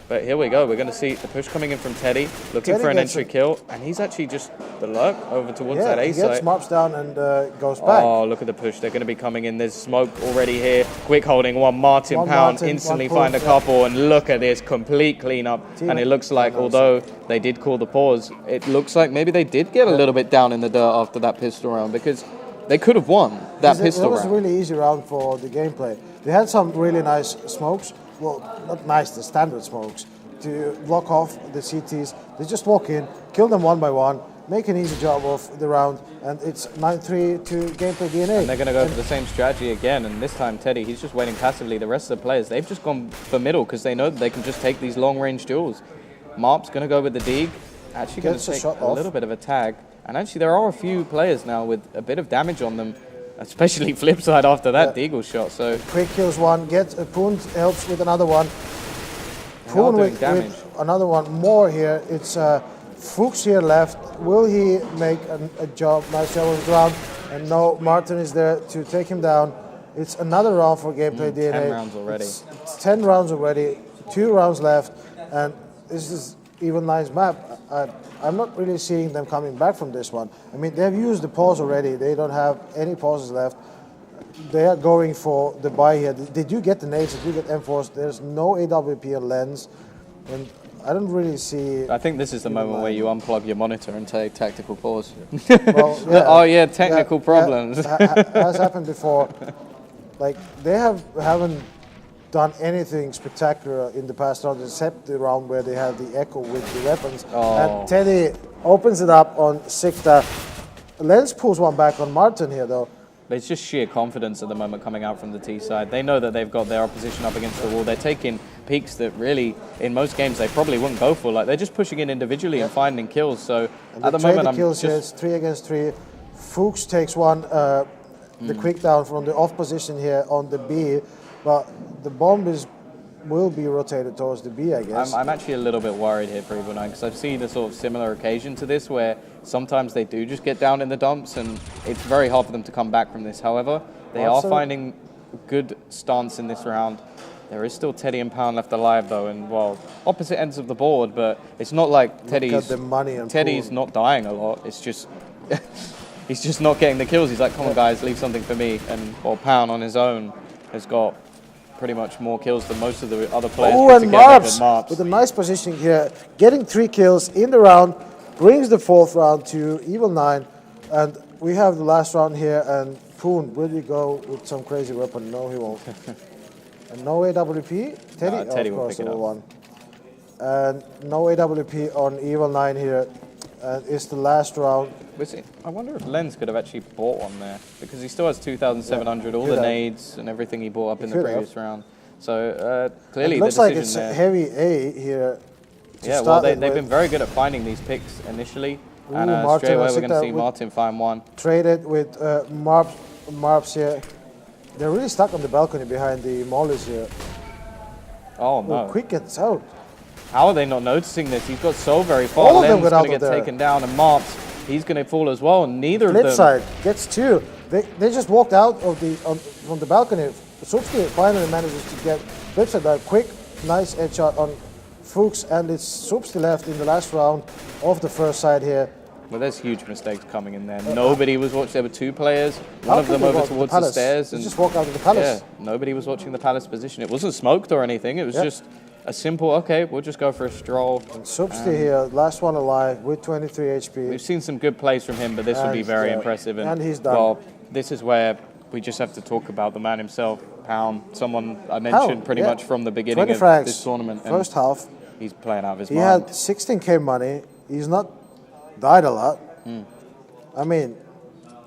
But here we go, we're going to see the push coming in from Teddy, looking Teddy for an gets entry kill, and he's actually just the lurk over towards that A he site. gets Marps down and goes back. Oh, look at the push. They're going to be coming in. There's smoke already here. Quick holding one. Martin One Pound Martin, instantly one find a push, couple. And look at this complete cleanup. Team And it looks like, although they did call the pause, it looks like maybe they did get a little bit down in the dirt after that pistol round, because they could have won that pistol It was round. a really easy round for the gameplay. They had some really nice smokes. Well, not nice, the standard smokes, to block off the CTs. They just walk in, kill them 1 by 1, make an easy job of the round, and it's 9-3 to GameplayDNA. And they're going to go for the same strategy again, and this time Teddy, he's just waiting passively. The rest of the players, they've just gone for middle because they know that they can just take these long-range duels. Marp's going to go with the Deeg, actually going to Gets a take shot a off. little bit of a tag. And actually there are a few players now with a bit of damage on them, especially Flipside after that Deagle shot. So Quick kills 1, gets Poon helps with another one. they are Poon doing with damage. another one more here. It's Fuchs here left. Will he make a job, nice job on the ground? And no, Martin is there to take him down. It's another round for GameplayDNA. 10 rounds already. It's 10 rounds already, 2 rounds left, and this is evil9's map. I'm not really seeing them coming back from this one. I mean, they've used the pause already. They don't have any pauses left. They are going for the buy here. They do get the nades, they do get M4s. There's no AWP on Lens, and I don't really see... I think this is the moment where you unplug your monitor and take tactical pause. Well, Oh yeah, technical problems. Has happened before. Like, they haven't done anything spectacular in the past round except the round where they had the echo with the weapons. And Teddy opens it up on Sikta. Lens pulls one back on Martin here though. But it's just sheer confidence at the moment coming out from the T side. They know that they've got their opposition up against the wall. They're taking peaks that really, in most games, they probably wouldn't go for. Like, they're just pushing in individually and finding kills. So at the moment, I'm kills just... here, it's 3 against 3. Fuchs takes one, the quick down from the off position here on the B, but the bomb will be rotated towards the B, I guess. I'm actually a little bit worried here for evil9 because I've seen a sort of similar occasion to this where sometimes they do just get down in the dumps and it's very hard for them to come back from this. However, they are finding good stance in this round. There is still Teddy and Pound left alive though, and well, opposite ends of the board, but it's not like Teddy's the money and Teddy's not dying a lot. It's just he's just not getting the kills. He's like, come on guys, leave something for me. And well, Pound on his own has got pretty much more kills than most of the other players Oh, put and together, but Marps with a nice positioning here, getting 3 kills in the round, brings the 4th round to evil9, and we have the last round here, and Poon, will you go with some crazy weapon? No, he won't. And no AWP? Teddy? Teddy of will course, pick it up. one. And no AWP on evil9 here, and it's the last round. I wonder if Lens could have actually bought one there, because he still has 2,700, all could the have. nades and everything he bought up in the Could previous have. round. So clearly It the looks decision like it's there. heavy A here. to Yeah, well, start they've with. been very good at finding these picks initially. And Martin, straight away I we're think going to that see would- Martin find one. Traded with Marps here. They're really stuck on the balcony behind the mollies here. Oh, Oh, no. quick gets out. How are they not noticing this? He's got so very far. All of them Len's got going out to of get there. taken down, and Marps, he's going to fall as well. And neither of Flip them. side gets 2. They just walked out of from the balcony. Supski finally manages to get flip side a quick, nice headshot on Fuchs, and it's Supski left in the last round of the first side here. Well, there's huge mistakes coming in there. Nobody was watching. There were 2 players. How One of could them they over walk towards the the palace? stairs. They And just walk out of the palace. yeah, nobody was watching the palace position. It wasn't smoked or anything. It was Yeah. just a simple, okay, we'll just go for a stroll. And Supski here, last one alive with 23 HP. We've seen some good plays from him, but this would be And, very yeah, impressive. and he's done. Well, this is where we just have to talk about the man himself, Pound, someone I mentioned Pound, pretty yeah. much from the beginning 20 of frags, this tournament. And first half. he's playing out of his He mind. had 16k money. He's not died a lot. I mean,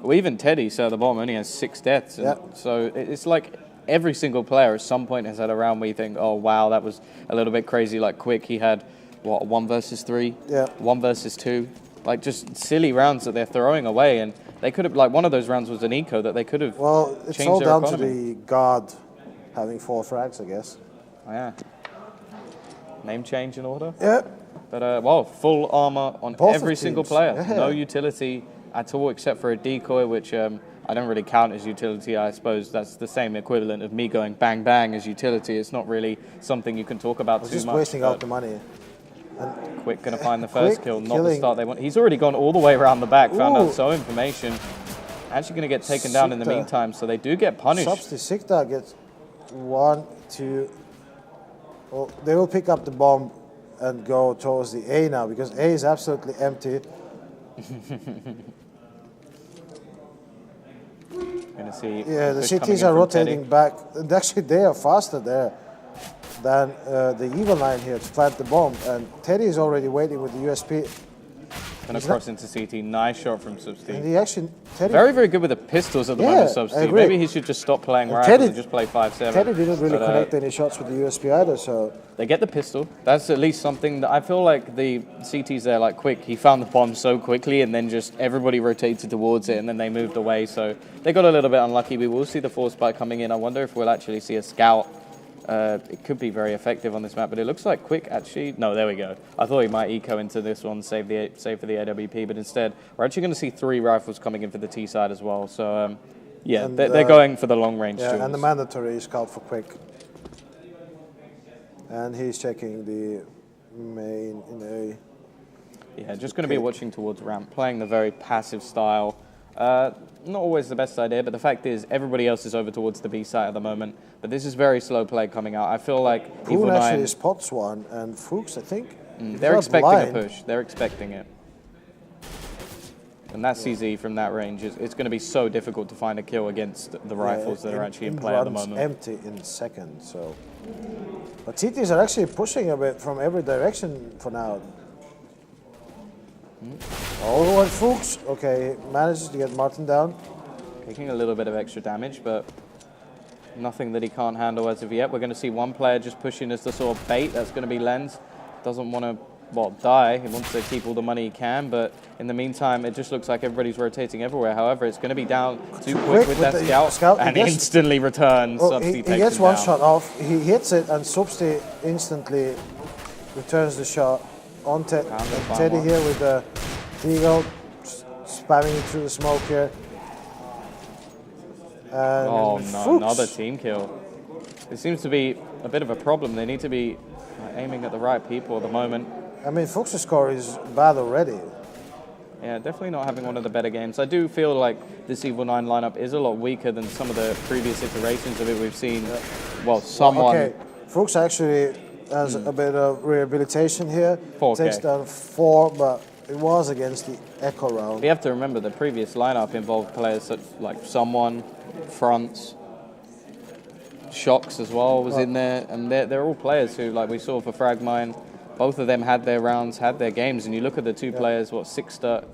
Well, even Teddy, so at the bottom, only has 6 deaths. And Yeah. so it's like every single player at some point has had a round where you think, oh, wow, that was a little bit crazy. Like Quick, he had, what, 1 versus 3? Yeah. 1 versus 2. Like just silly rounds that they're throwing away. And they could have, like one of those rounds was an eco that they could have well, it's changed all their down economy. to the god having 4 frags, I guess. Oh, yeah. Name change in order. Yeah. But, well, full armor on Both every of single teams. player. Yeah. No utility at all except for a decoy, which I don't really count as utility. I suppose that's the same equivalent of me going bang bang as utility. It's not really something you can talk about too Just much. wasting but out the money. Quick going to find the first Quick kill, not the killing. start they want. He's already gone all the way around the back, found Ooh. out so information. Actually going to get taken down in the Sikta. meantime, so they do get punished. Substi Sikta gets 1, 2. Well, they will pick up the bomb and go towards the A now because A is absolutely empty. Gonna see Yeah, the push coming cities in are from Teddy. rotating back. And actually, they are faster there than the evil9 here to plant the bomb. And Teddy is already waiting with the USP. Gonna cross into CT. Nice shot from Substi. And he actually, Teddy, Very, very good with the pistols at the Yeah, moment, I Substi. agree. Maybe he should just stop playing And rifles Teddy- and just play 5-7. Teddy didn't really But, connect any shots with the USP either. So They get the pistol. That's at least something that I feel like the CT's there, like Quick. He found the bomb so quickly, and then just everybody rotated towards it, and then they moved away. So they got a little bit unlucky. We will see the force spike coming in. I wonder if we'll actually see a scout. It could be very effective on this map, but it looks like Quick actually. No, there we go. I thought he might eco into this one, save for the AWP, but instead we're actually going to see 3 rifles coming in for the T side as well. So yeah, And, they're going for the long range. yeah, and the duels. mandatory is scout for Quick. And he's checking the main in Yeah, just going to be watching towards ramp, playing the very passive style. Not always the best idea, but the fact is everybody else is over towards the B side at the moment. But this is very slow play coming out. I feel like A. Poon evil9, actually spots one, and Fuchs, I think. he's they're not expecting blind. a push. They're expecting it. And that CZ from that range, it's going to be so difficult to find a kill against the rifles that are actually in play at the runs moment. empty in second, so. But CTs are actually pushing a bit from every direction for now. Oh, and Fuchs, okay, manages to get Martin down. Taking a little bit of extra damage, but nothing that he can't handle as of yet. We're going to see one player just pushing as the sort of bait. That's going to be Lens. Doesn't want to, well, die. He wants to keep all the money he can, but in the meantime, it just looks like everybody's rotating everywhere. However, it's going to be down too quick with that the scout, and he gets- instantly returns. Oh, Substi he takes gets him one down. shot off, he hits it, and Substi instantly returns the shot on Teddy one. here with the Eagle, spamming it through the smoke here. And Oh no, Fuchs. another team kill. It seems to be a bit of a problem. They need to be aiming at the right people at the moment. I mean, Fuchs's score is bad already. Yeah, definitely not having one of the better games. I do feel like this evil9 lineup is a lot weaker than some of the previous iterations of it we've seen. Well, someone... Okay, Fuchs actually has a bit of rehabilitation here. 4K. Takes down 4, but it was against the Echo round. We have to remember the previous lineup involved players such like someone, Fronts, Shocks as well was in there, and they're all players who, like we saw for Fragmine, both of them had their rounds, had their games, and you look at the two players, what, Sikta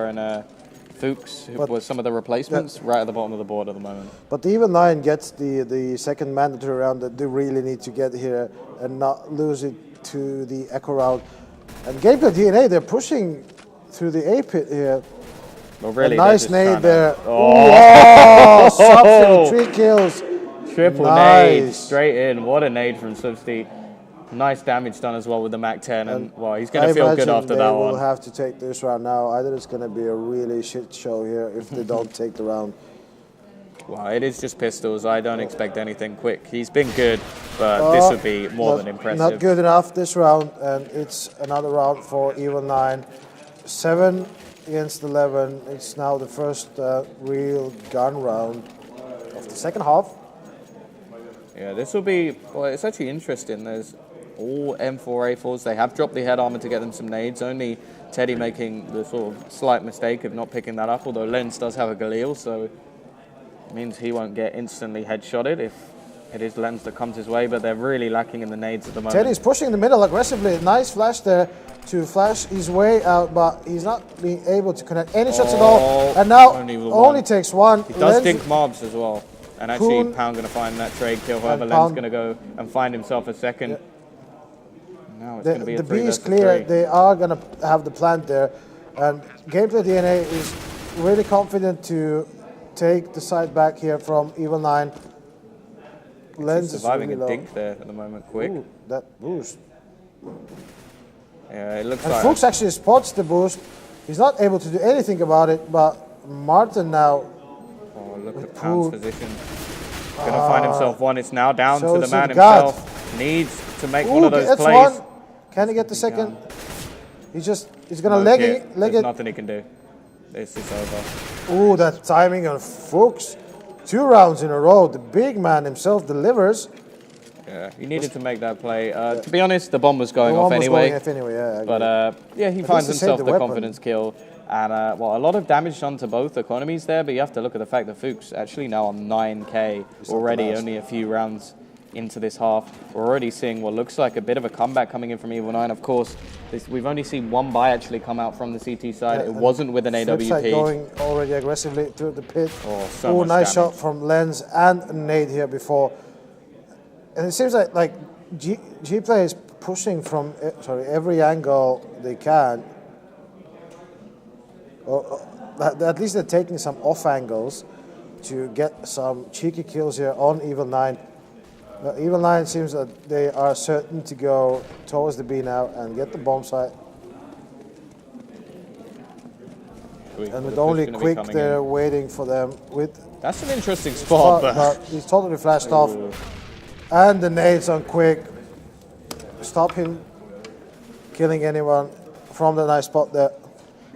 and Fuchs, who were some of the replacements, right at the bottom of the board at the moment. But the evil9 gets the second mandatory round that they really need to get here and not lose it to the Echo round. And GameplayDNA, they're pushing through the A pit here. Well, really, a nice nade there. Oh, Substance, 3 kills. Triple nade, straight in. What a nade from Substi. Nice damage done as well with the MAC-10, and well, he's going to feel good after that one. They will have to take this round now. Either it's going to be a really shit show here if they don't take the round. Well, it is just pistols. I don't expect anything quick. He's been good, but this would be more than impressive. Not good enough this round, and it's another round for evil9. 7 against 11. It's now the first real gun round of the second half. Yeah, this will be, well, it's actually interesting. There's all M4A4s. They have dropped the head armor to get them some nades. Only Teddy making the sort of slight mistake of not picking that up, although Lenz does have a Galil, so it means he won't get instantly headshotted if it is Lenz that comes his way, but they're really lacking in the nades at the moment. Teddy's pushing in the middle aggressively. Nice flash there to flash his way out, but he's not being able to connect any shots at all. And now only takes 1. He does dink mobs as well. And actually, Pound going to find that trade kill. However, Len's going to go and find himself a second. Now it's going to be a 3 B is versus clear. 3. They are going to have the plant there. And GameplayDNA is really confident to take the side back here from evil9. Lens is surviving really a low. dink there at the moment, quick. Ooh, that boost. Yeah, it looks and like... Fuchs actually spots the boost. He's not able to do anything about it, but Martin now... Oh, look at Pound's position. Going to find himself one. It's now down to the man God. himself. Needs to make one of those that's plays. One. Can he get the second? He's going to leg it. There's nothing he can do. This is over. Ooh, that timing on Fuchs. 2 rounds in a row. The big man himself delivers. Yeah, he needed to make that play. To be honest, the bomb was going off anyway. Yeah, but yeah, he finds himself the confidence kill. And well, a lot of damage done to both economies there, but you have to look at the fact that Fuchs actually now on 9k already, only a few rounds into this half. We're already seeing what looks like a bit of a comeback coming in from evil9. Of course, we've only seen one buy actually come out from the CT side. It wasn't with an AWP. Going already aggressively through the pit. So nice shot from Lenz and nade here before. And it seems like G-Play is pushing from every angle they can. Or at least they're taking some off angles to get some cheeky kills here on evil9. Evil9 seems that they are certain to go towards the B now and get the bomb site. And with only Quick there waiting for them. That's an interesting spot, but he's totally flashed off. And the nades on Quick. Stop him killing anyone from the nice spot there.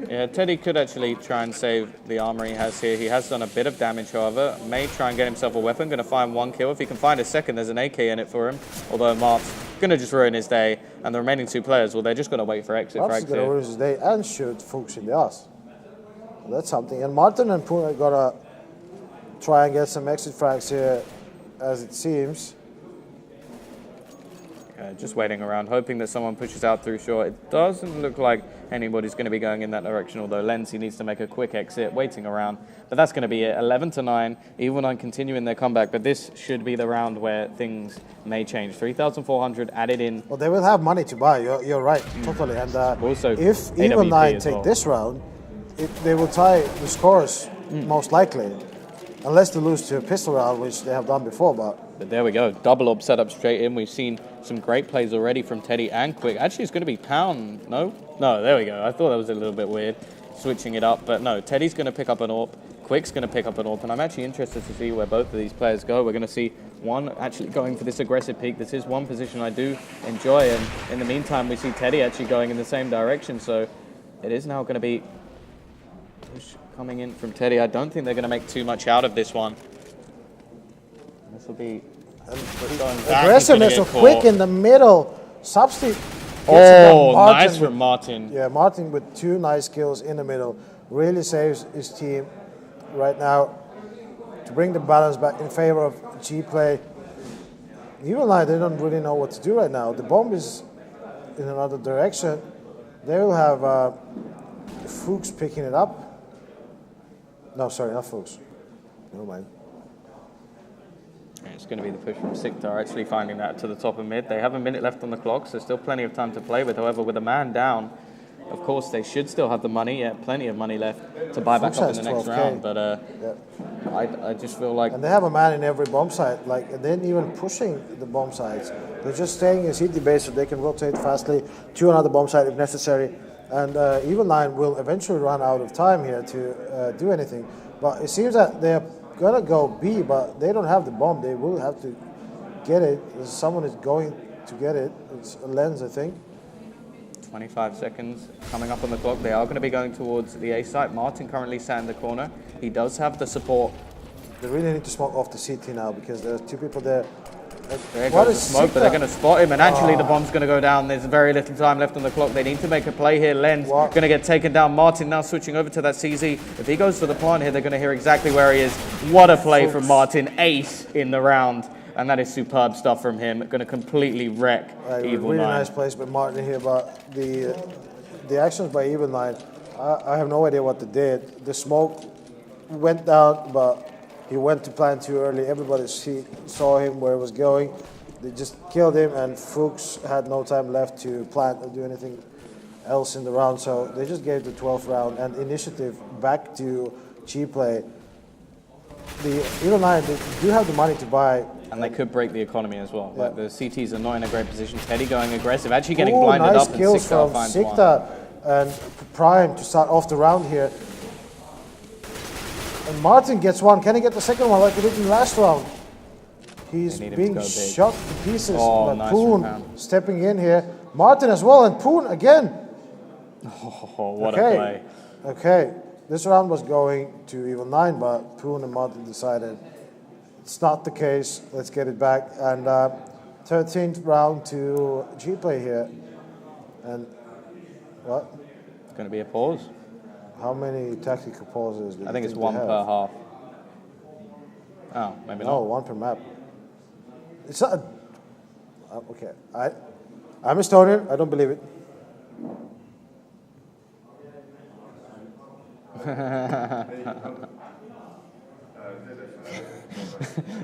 Yeah, Teddy could actually try and save the armor he has here. He has done a bit of damage, however. May try and get himself a weapon. Going to find 1 kill. If he can find a second, there's an AK in it for him. Although Mart's going to just ruin his day. And the remaining 2 players, well, they're just going to wait for exit frags here. Mart's going to ruin his day and shoot Fuchs in the ass. So that's something. And Martin and Poon are going to try and get some exit frags here, as it seems. Just waiting around, hoping that someone pushes out through short. It doesn't look like anybody's going to be going in that direction, although Lenzi needs to make a quick exit, waiting around. But that's going to be it, 11-9. evil9 continuing their comeback, but this should be the round where things may change. 3,400 added in. Well, they will have money to buy, you're right, totally. And also, if evil9 take this round, they will tie the scores, most likely. Unless they lose to a pistol round, which they have done before, But there we go, double orb setup straight in. We've seen some great plays already from Teddy and Quick. Actually, it's going to be Pound, no? No, there we go. I thought that was a little bit weird, switching it up. But no, Teddy's going to pick up an orb. Quick's going to pick up an AWP, and I'm actually interested to see where both of these players go. We're going to see one actually going for this aggressive peek. This is one position I do enjoy, and in the meantime, we see Teddy actually going in the same direction. So it is now going to be push coming in from Teddy. I don't think they're going to make too much out of this one. This will be going back. Aggressiveness of Quick in the middle. Substitute. Oh, nice from Martin. Yeah, Martin with 2 nice kills in the middle. Really saves his team right now to bring the balance back in favor of G-Play. EURONICS, they don't really know what to do right now. The bomb is in another direction. They will have Fuchs picking it up. No, sorry, not Fuchs. Never mind. It's going to be the push from Siktar, actually finding that to the top of mid. They have a minute left on the clock, so still plenty of time to play with. However, with a man down, of course, they should still have the money. Yeah, plenty of money left to buy back up in the next round. But I just feel like... And they have a man in every bomb site. Like, they're not even pushing the bomb sites. They're just staying in city base so they can rotate fastly to another bomb site if necessary. And evil9 will eventually run out of time here to do anything. But it seems that they're gonna go B, but they don't have the bomb. They will have to get it. Someone is going to get it. It's a Lens, I think. 25 seconds coming up on the clock. They are going to be going towards the A site. Martin currently sat in the corner. He does have the support. They really need to smoke off the CT now because there's 2 people there. There goes the smoke, but they're going to spot him, and actually the bomb's going to go down. There's very little time left on the clock. They need to make a play here. Lens going to get taken down. Martin now switching over to that CZ. If he goes for the plant here, they're going to hear exactly where he is. What a play from Martin. Ace in the round. And that is superb stuff from him. Going to completely wreck evil9. Really nice place by Martin here, but the actions by evil9, I have no idea what they did. The smoke went down, but he went to plant too early. Everybody saw him where he was going. They just killed him, and Fuchs had no time left to plant or do anything else in the round. So they just gave the 12th round and initiative back to G-Play. The EURONICS, they do have the money to buy. And they could break the economy as well. Like the CTs are not in a great position. Teddy going aggressive, actually getting blinded up, and Siktar finds one. And Prime to start off the round here. And Martin gets one. Can he get the second one like he did in the last round? He's being shot to pieces. Oh, nice Poon stepping in here. Martin as well, and Poon again. Oh, what a play. Okay, this round was going to evil9, but Poon and Martin decided it's not the case. Let's get it back. And 13th round to G-Play here. And what? It's going to be a pause. How many tactical pauses? I think it's 1 per half. Oh, maybe not. No, 1 per map. It's not. Okay, I'm Estonian. I don't believe it.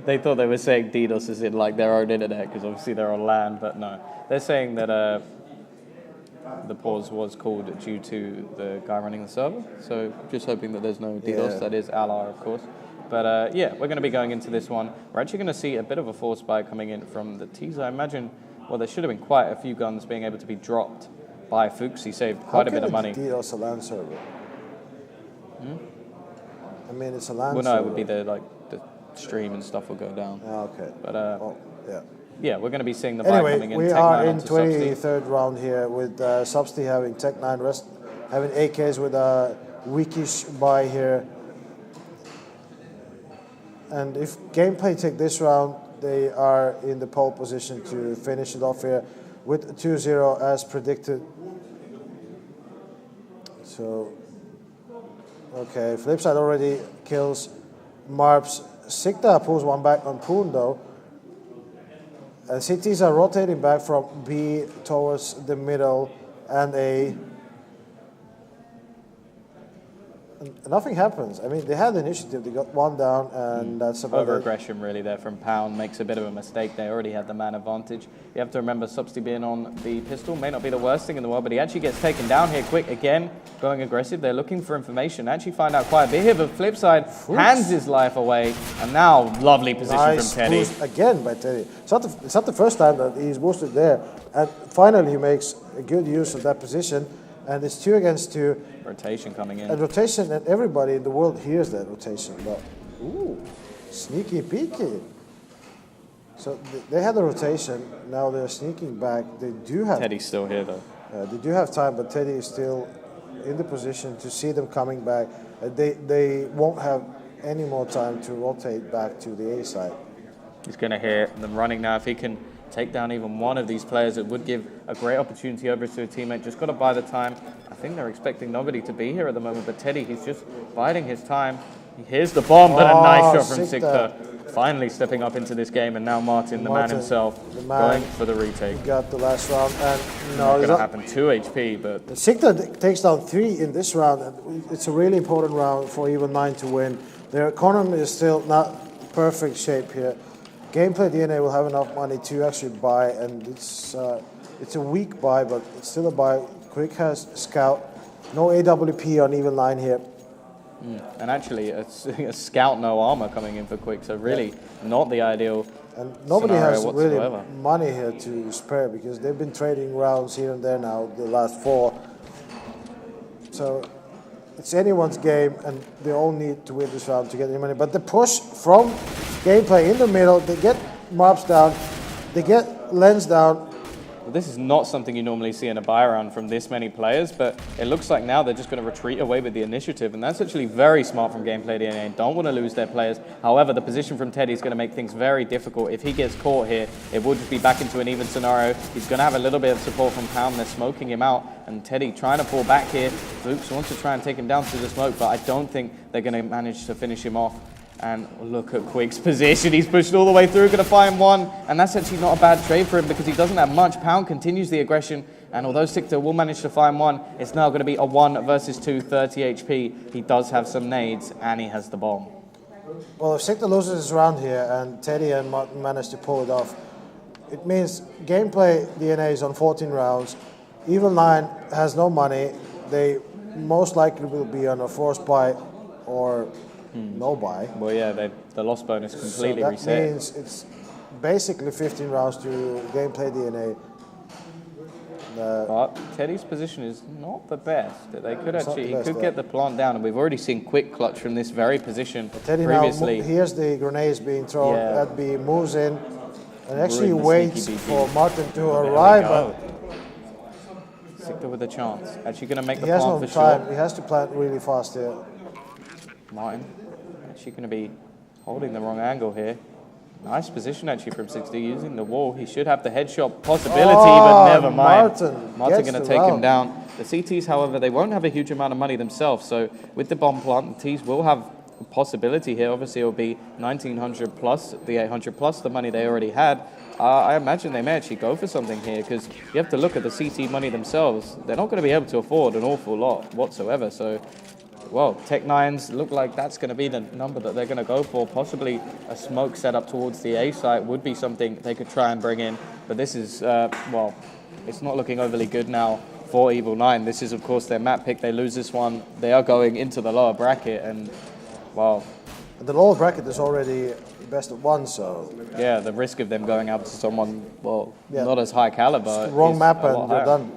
They thought they were saying DDoS as in like their own internet because obviously they're on land, but no. They're saying that the pause was called due to the guy running the server. So just hoping that there's no DDoS. That is Alar, of course. But yeah, we're going to be going into this one. We're actually going to see a bit of a force buy coming in from the teaser. I imagine, well, there should have been quite a few guns being able to be dropped by Fuchs. He saved quite a bit of money. DDoS a LAN server? I mean, it's a LAN server. Well, no, it would be the stream and stuff will go down. Okay. But yeah, we're going to be seeing the buy coming in. We are in 23rd round here with Substi having Tech9 rest, having AKs with a weakish buy here. And if Gameplay take this round, they are in the pole position to finish it off here with 2-0 as predicted. So, okay, Flipside already kills Marps. Sikta pulls one back on Poon though. CTs are rotating back from B towards the middle and A. Nothing happens. I mean, they had the initiative. They got one down, and that's about over-aggression really there from Pound. Makes a bit of a mistake. They already had the man advantage. You have to remember Substi being on the pistol may not be the worst thing in the world, but he actually gets taken down here quick. Again, going aggressive. They're looking for information. Actually find out quite a bit here, but Flipside hands his life away. And now, lovely position from Teddy. Boost again by Teddy. It's not the first time that he's boosted there. And finally, he makes a good use of that position. And it's 2 against 2. Rotation coming in. And rotation, and everybody in the world hears that rotation. But, ooh, sneaky peeky. So they had a rotation, now they're sneaking back. They do have... Teddy's still here though. They do have time, but Teddy is still in the position to see them coming back. They won't have any more time to rotate back to the A side. He's going to hear them running now. If he can take down even one of these players, it would give a great opportunity over to a teammate. Just got to buy the time. I think they're expecting nobody to be here at the moment, but Teddy, he's just biding his time. He hears the bomb, but a nice shot from Sikta. Finally stepping up into this game, and now Martin, the man himself, going for the retake. He got the last round, and no, it's going to happen. 2 HP, but Sikta takes down 3 in this round. And it's a really important round for evil9 to win. Their economy is still not perfect shape here. GameplayDNA will have enough money to actually buy, and it's a weak buy, but it's still a buy. Quick has Scout, no AWP on evil9 here. And actually, a Scout, no armor coming in for Quick, so really not the ideal. And nobody has whatsoever. really money here to spare because they've been trading rounds here and there now, the last 4. So it's anyone's game, and they all need to win this round to get any money. But the push from Gameplay in the middle, they get Marps down, they get Lens down. Well, this is not something you normally see in a buy round from this many players, but it looks like now they're just going to retreat away with the initiative, and that's actually very smart from GameplayDNA. Don't want to lose their players. However, the position from Teddy is going to make things very difficult. If he gets caught here, it will just be back into an even scenario. He's going to have a little bit of support from Pound. They're smoking him out, and Teddy trying to pull back here. Vooks wants to try and take him down through the smoke, but I don't think they're going to manage to finish him off. And look at Quick's position. He's pushed all the way through, going to find one. And that's actually not a bad trade for him because he doesn't have much. Pound continues the aggression. And although Sikta will manage to find one, it's now going to be a 1 versus 2, 30 HP. He does have some nades, and he has the bomb. Well, if Sikta loses his round here and Teddy and Martin manage to pull it off, it means GameplayDNA is on 14 rounds. evil9 has no money. They most likely will be on a forced buy or no buy. Well, yeah, the loss bonus completely so that reset. Means it's basically 15 rounds to GameplayDNA. But Teddy's position is not the best. They could actually, he could get the plant down, and we've already seen Quick clutch from this very position Teddy previously. Now here's the grenades being thrown. Yeah. That B moves in and actually Ruin the waits sneaky for BT. Martin to arrive. But Sikta with a chance. Actually going to make the he has plant no for time. sure. He has to plant really fast here. Martin actually going to be holding the wrong angle here. Nice position actually from 60 using the wall. He should have the headshot possibility, but never mind. Martin going to take him down. The CTs, however, they won't have a huge amount of money themselves. So with the bomb plant, the Ts will have a possibility here. Obviously, it will be 1,900 plus the 800 plus the money they already had. I imagine they may actually go for something here because you have to look at the CT money themselves. They're not going to be able to afford an awful lot whatsoever. So, well, Tech9s look like that's going to be the number that they're going to go for. Possibly a smoke setup towards the A site would be something they could try and bring in. But this is, well, it's not looking overly good now for evil9. This is, of course, their map pick. They lose this one. They are going into the lower bracket. And, well, the lower bracket is already best of 1, so... Yeah, the risk of them going out to someone, well, not as high caliber. Wrong map and they're higher. done.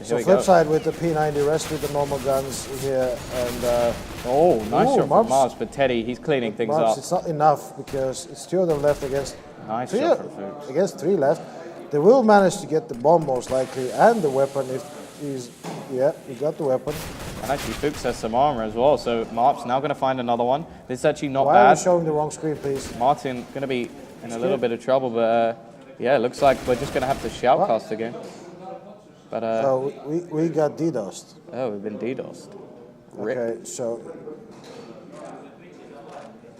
So flip side with the P90, rest with the normal guns here, and... oh, nice shot from Marps. Mars, but Teddy, he's cleaning things Marps, up. it's not enough because it's 2 of them left against... Nice three, shot from Fuchs. against 3 left. They will manage to get the bomb most likely, and the weapon if he's... Yeah, he got the weapon. And actually, Fuchs has some armor as well, so Marp's now going to find another one. This is actually not Why are bad. you showing the wrong screen, please? Martin going to be in a little bit of trouble, but yeah, it looks like we're just going to have to shoutcast again. But So we got DDoSed. oh, we've been DDoSed. Rip. Okay, so...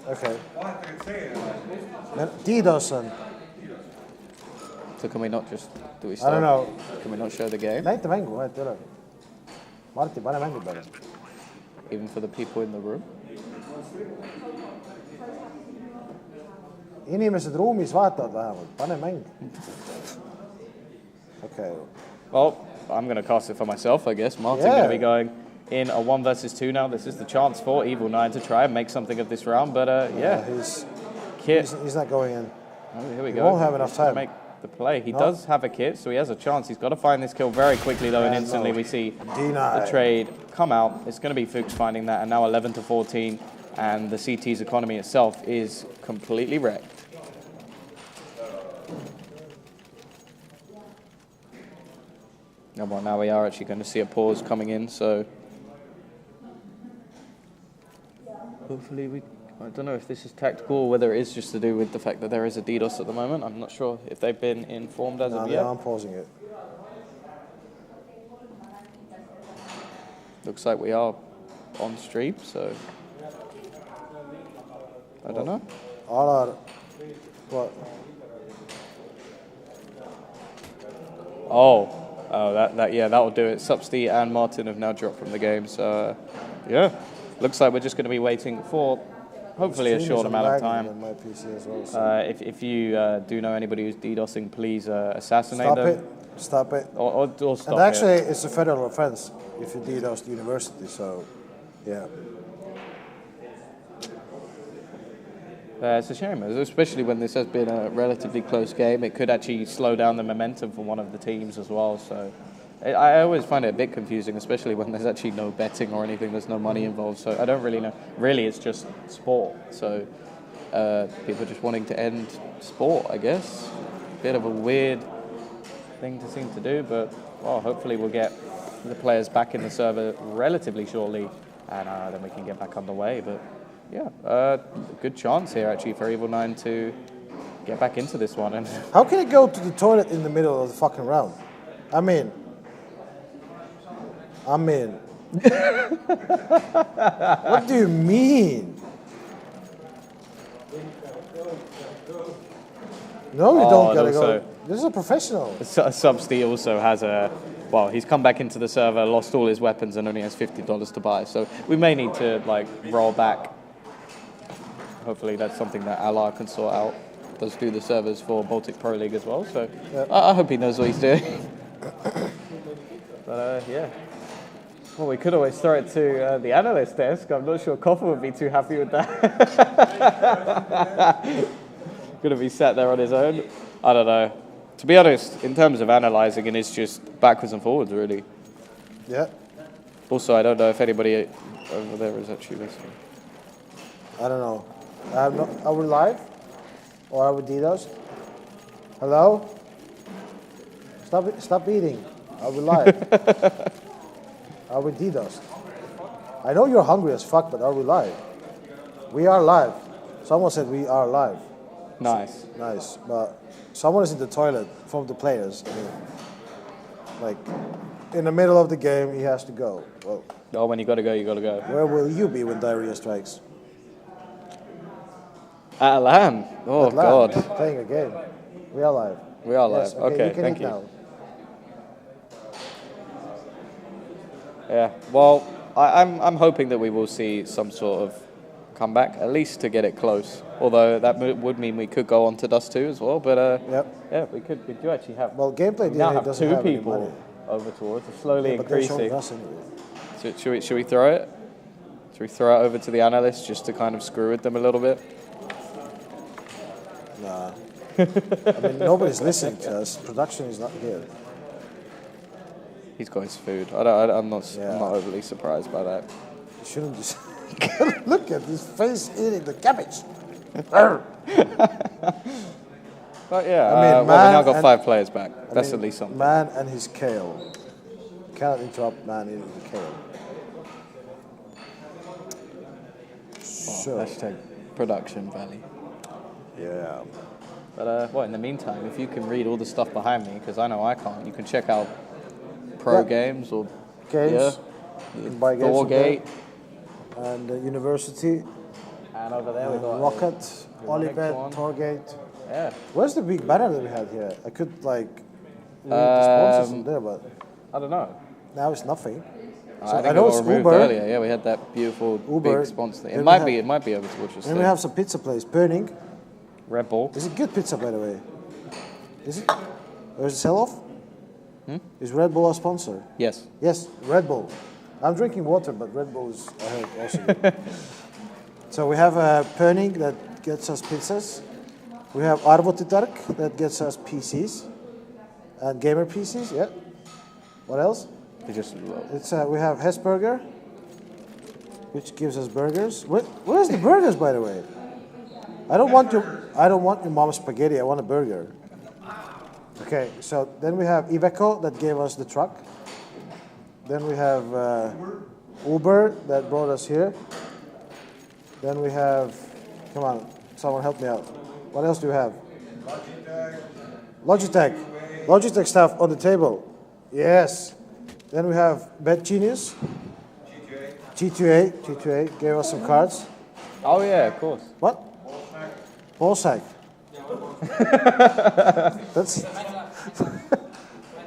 Okay. DDoSen. So can we not just, do we I stop? don't know. Can we not show the game? Näita mängu, et ole. Martti, pane mängu peale. Even for the people in the room? Inimesed ruumis vaatavad vähemalt, pane mäng. Okay. Well, I'm going to cast it for myself, I guess. Martin going to be going in a 1 versus 2 now. This is the chance for evil9 to try and make something of this round, but yeah. He's not going in. Oh, here we He go. won't have enough He's gonna time. Make the play. He does have a kit, so he has a chance. He's got to find this kill very quickly, though, and instantly we see the trade come out. It's going to be Fuchs finding that, and now 11 to 14, and the CT's economy itself is completely wrecked. Well, now we are actually going to see a pause coming in, so hopefully I don't know if this is tactical or whether it is just to do with the fact that there is a DDoS at the moment. I'm not sure if they've been informed as of yet. No, I'm pausing it. Looks like we are on stream, so I don't know. All are what? Oh, that will do it. Substi and Martin have now dropped from the game, so yeah, looks like we're just going to be waiting for hopefully a short amount of time. On my PC as well, so. If you do know anybody who's DDoSing, please assassinate them. Stop it. Or stop and actually, it's a federal offense if you DDoS the university, so yeah. It's a shame, especially when this has been a relatively close game. It could actually slow down the momentum for one of the teams as well. So I always find it a bit confusing, especially when there's actually no betting or anything. There's no money involved. So I don't really know. Really, it's just sport. So people just wanting to end sport, I guess. Bit of a weird thing to seem to do, but well, hopefully we'll get the players back in the server relatively shortly, and then we can get back underway. But yeah, good chance here actually for evil9 to get back into this one. And how can it go to the toilet in the middle of the fucking round? I mean, what do you mean? No, you don't gotta go. This is a professional. Substi also has well, he's come back into the server, lost all his weapons, and only has $50 to buy. So we may need to like roll back. Hopefully that's something that Allah can sort out. Does do the servers for Baltic Pro League as well. So yep. I hope he knows what he's doing. But yeah. Well, we could always throw it to the analyst desk. I'm not sure Koffer would be too happy with that. Going to be sat there on his own. I don't know. To be honest, in terms of analysing, and it's just backwards and forwards, really. Yeah. Also, I don't know if anybody over there is actually listening. I don't know. Are we live? Or are we DDoS? Hello? Stop eating. Are we live? Are we DDoS? I know you're hungry as fuck, but are we live? We are live. Someone said we are live. Nice. Nice. But someone is in the toilet from the players. I mean, like, in the middle of the game, he has to go. Well, oh, when you gotta go, you gotta go. Where will you be when diarrhea strikes? At LAN. Oh, God. Playing a game. We are live. We are live. Yes, okay, you can thank eat you. Now. Yeah, well, I'm hoping that we will see some sort of comeback, at least to get it close. Although that would mean we could go on to Dust 2 as well. But yeah, we do actually have. Well, GameplayDNA doesn't have two people over towards. It's slowly increasing. So should we throw it? Should we throw it over to the analysts just to kind of screw with them a little bit? Nah. I mean, nobody's listening to us. Production is not here. He's got his food. I'm not overly surprised by that. You shouldn't just look at his face eating the cabbage. But yeah, we now got 5 players back. That's at least something. Man and his kale. You cannot interrupt man eating the kale. So. Hashtag production value. Yeah. But in the meantime, if you can read all the stuff behind me, because I know I can't, you can check out Pro Games or Games. Buy games Thorgate. And University. And over there we got Rocket, Olivet, Torgate. Yeah. Where's the big banner that we had here? I could read the sponsors in there, but I don't know. Now it's nothing. So I know it's Uber. Earlier. Yeah, we had that beautiful Uber. big sponsor thing. It might be over towards us. Then we have some pizza place, Burning. Red Bull. Is it good pizza, by the way? Is it? Or is it sell-off? Is Red Bull a sponsor? Yes. Yes, Red Bull. I'm drinking water, but Red Bull is, I heard, also good. So we have a Burning that gets us pizzas. We have Arvut that gets us PCs and gamer PCs. Yeah. What else? They just It's we have Hesburger, which gives us burgers. Where's the burgers, by the way? I don't want your mom's spaghetti. I want a burger. Okay, so then we have Iveco that gave us the truck. Then we have Uber that brought us here. Then we have, come on, someone help me out. What else do we have? Logitech stuff on the table. Yes. Then we have Bet Genius. G2A gave us some cards. Oh yeah, of course. What? Ballsack. That's.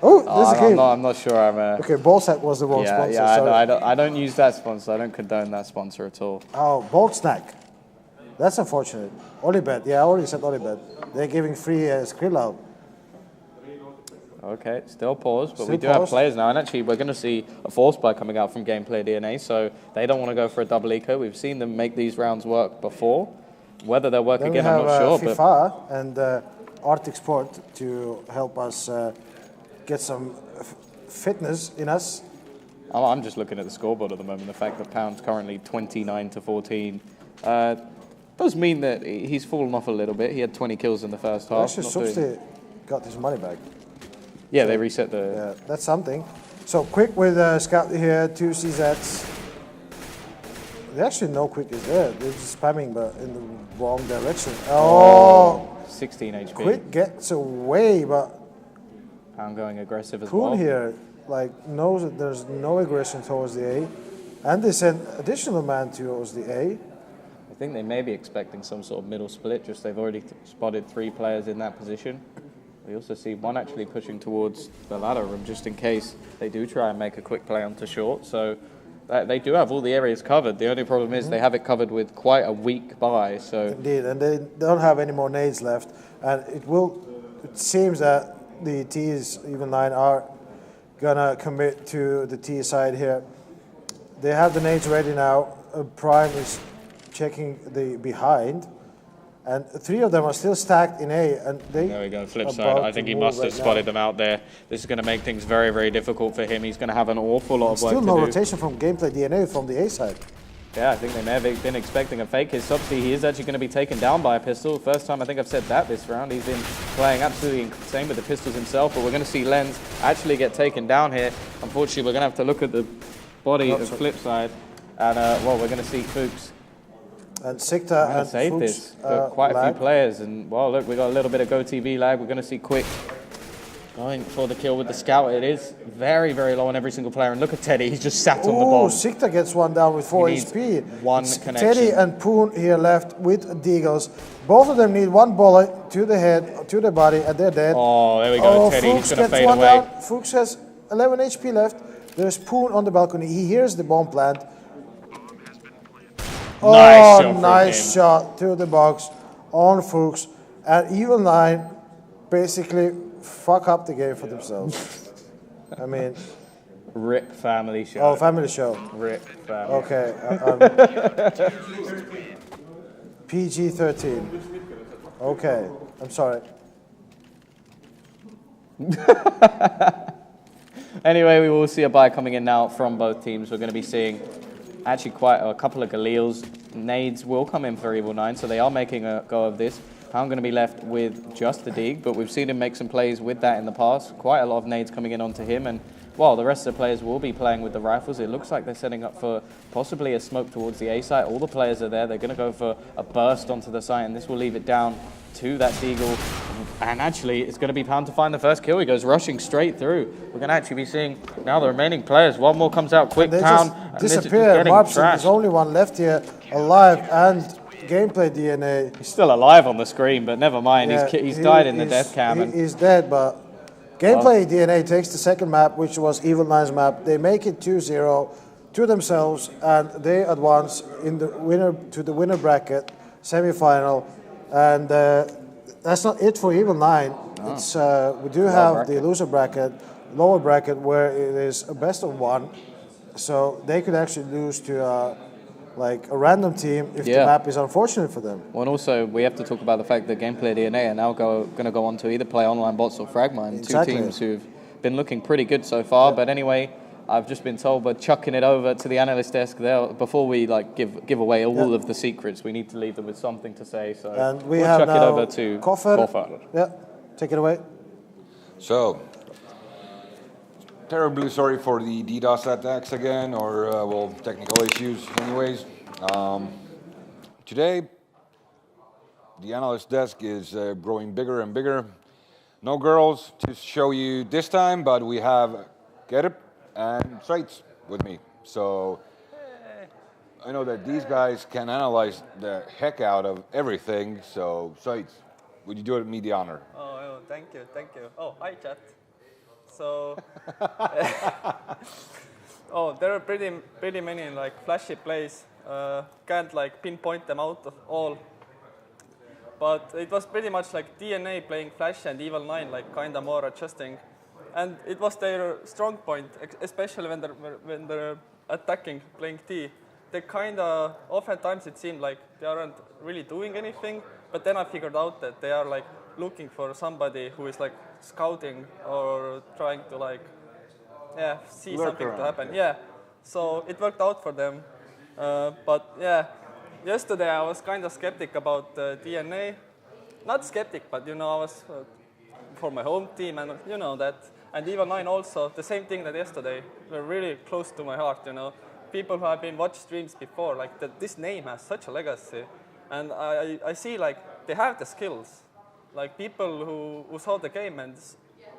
Oh, there's a game. I'm not sure. Okay, Ballsack was the wrong sponsor. Yeah, sorry. I don't use that sponsor. I don't condone that sponsor at all. Oh, Bulk Snack. That's unfortunate. Olibet. Yeah, I already said Olibet. They're giving free Skrill out. Okay, still paused, but Still we do have paused. players now, and actually we're going to see a force buy coming out from GameplayDNA, so they don't want to go for a double eco. We've seen them make these rounds work before. Whether they'll work Then again, we have I'm not sure. But FIFAA and Arctic Sport to help us get some fitness in us. I'm just looking at the scoreboard at the moment. The fact that Pound's currently 29-14 does mean that he's fallen off a little bit. He had 20 kills in the first half. Actually, Not doing- Substi got his money back. Yeah, they reset the... Yeah, that's something. So Quick with Scout here, 2 CZs. They actually know Quick is there. They're just spamming, but in the wrong direction. Oh, 16 HP. Quick gets away, but Pound going aggressive as Poon well. here knows that there's no aggression towards the A, and they send additional man towards the A. I think they may be expecting some sort of middle split, just they've already spotted 3 players in that position. We also see one actually pushing towards the ladder room just in case they do try and make a quick play onto short. So they do have all the areas covered. The only problem is they have it covered with quite a weak buy. So Indeed, and they don't have any more nades left. And it seems that the T's, evil9, are gonna commit to the T side here. They have the nades ready now. Prime is checking the behind. And 3 of them are still stacked in A, and they. there we go, flip about side. I to think he move must have right now. spotted them out there. This is going to make things very, very difficult for him. He's going to have an awful lot of work Still to no do. rotation from GameplayDNA from the A side. Yeah, I think they may have been expecting a fake. His Subsea, he is actually going to be taken down by a pistol. First time I think I've said that this round. He's been playing absolutely insane with the pistols himself, but we're going to see Lenz actually get taken down here. Unfortunately, we're going to have to look at the body of flip side, and well, we're going to see Fuchs And Sikta trying to and save Fuchs, this. Got quite a lag. few players, and well, look, we got a little bit of GoTV lag. We're going to see Quick going for the kill with the scout. It is very, very low on every single player. And look at Teddy, he's just sat on the Oh, bomb. Sikta gets one down with 4 He needs HP. one It's connection. Teddy and Poon here left with Deagles. Both of them need 1 bullet to the head, to the body, and they're dead. Oh, there we go, Teddy. Fuchs He's going to gets fade one away. down. Fuchs has 11 HP left. There's Poon on the balcony. He hears the bomb plant. Nice shot Oh, from nice him. shot to the box on Fuchs. And evil9 basically fuck up the game for themselves. I mean, Rip family show. oh, family show. Rip family. Okay. PG-13. Okay, I'm sorry. Anyway, we will see a buy coming in now from both teams. We're going to be seeing actually quite a couple of Galils. Nades will come in for evil9, so they are making a go of this. I'm going to be left with just the dig, but we've seen him make some plays with that in the past. Quite a lot of nades coming in onto him, and well, the rest of the players will be playing with the rifles. It looks like they're setting up for possibly a smoke towards the A site. All the players are there. They're going to go for a burst onto the site, and this will leave it down to that Deagle. And actually, it's going to be Pound to find the first kill. He goes rushing straight through. We're going to actually be seeing now the remaining players. One more comes out quick, They Pound. just and they're just disappear. getting Marpson, trashed. there's only one left here, alive, and GameplayDNA. He's still alive on the screen, but never mind. Yeah, He's died in the he's- death cam. and He's dead, but GameplayDNA takes the second map, which was evil9's map. They make it 2-0 to themselves, and they advance in the winner to the winner bracket semi-final. And that's not it for evil9. It's we do have bracket. the loser bracket, lower bracket, where it is a best of 1. So they could actually lose to like a random team if the Yeah. map is unfortunate for them. Well, and also we have to talk about the fact that GameplayDNA are now going to go on to either play Online Bots or Fragmine, Exactly. two teams who've been looking pretty good so far. But anyway, I've just been told we're chucking it over to the analyst desk there. Before we like give away all of the secrets, we need to leave them with something to say. So And we we'll have chuck it now over to Koffer. Koffer. Yeah, take it away. So, terribly sorry for the DDoS attacks again, or well, technical issues anyways. Today, the analyst desk is growing bigger and bigger. No girls to show you this time, but we have Gerb and Sites with me. So, I know that these guys can analyze the heck out of everything, so Sites, would you do me the honor? Oh, thank you, thank you. Oh, hi, chat. So, there are pretty many like flashy plays. Can't like pinpoint them out of all. But it was pretty much like DNA playing Flash and evil9, like kind of more adjusting, and it was their strong point, especially when they're attacking, playing T. They kind of oftentimes it seemed like they aren't really doing anything. But then I figured out that they are like looking for somebody who is like scouting or trying to like, see Lurk something around, to happen. Yeah, so it worked out for them. But yeah, yesterday I was kind of skeptic about DNA. Not skeptic, but I was for my home team, and that. And evil9 also, the same thing that yesterday. They're really close to my heart, People who have been watched streams before, like this name has such a legacy. And I see like they have the skills. Like people who saw the game and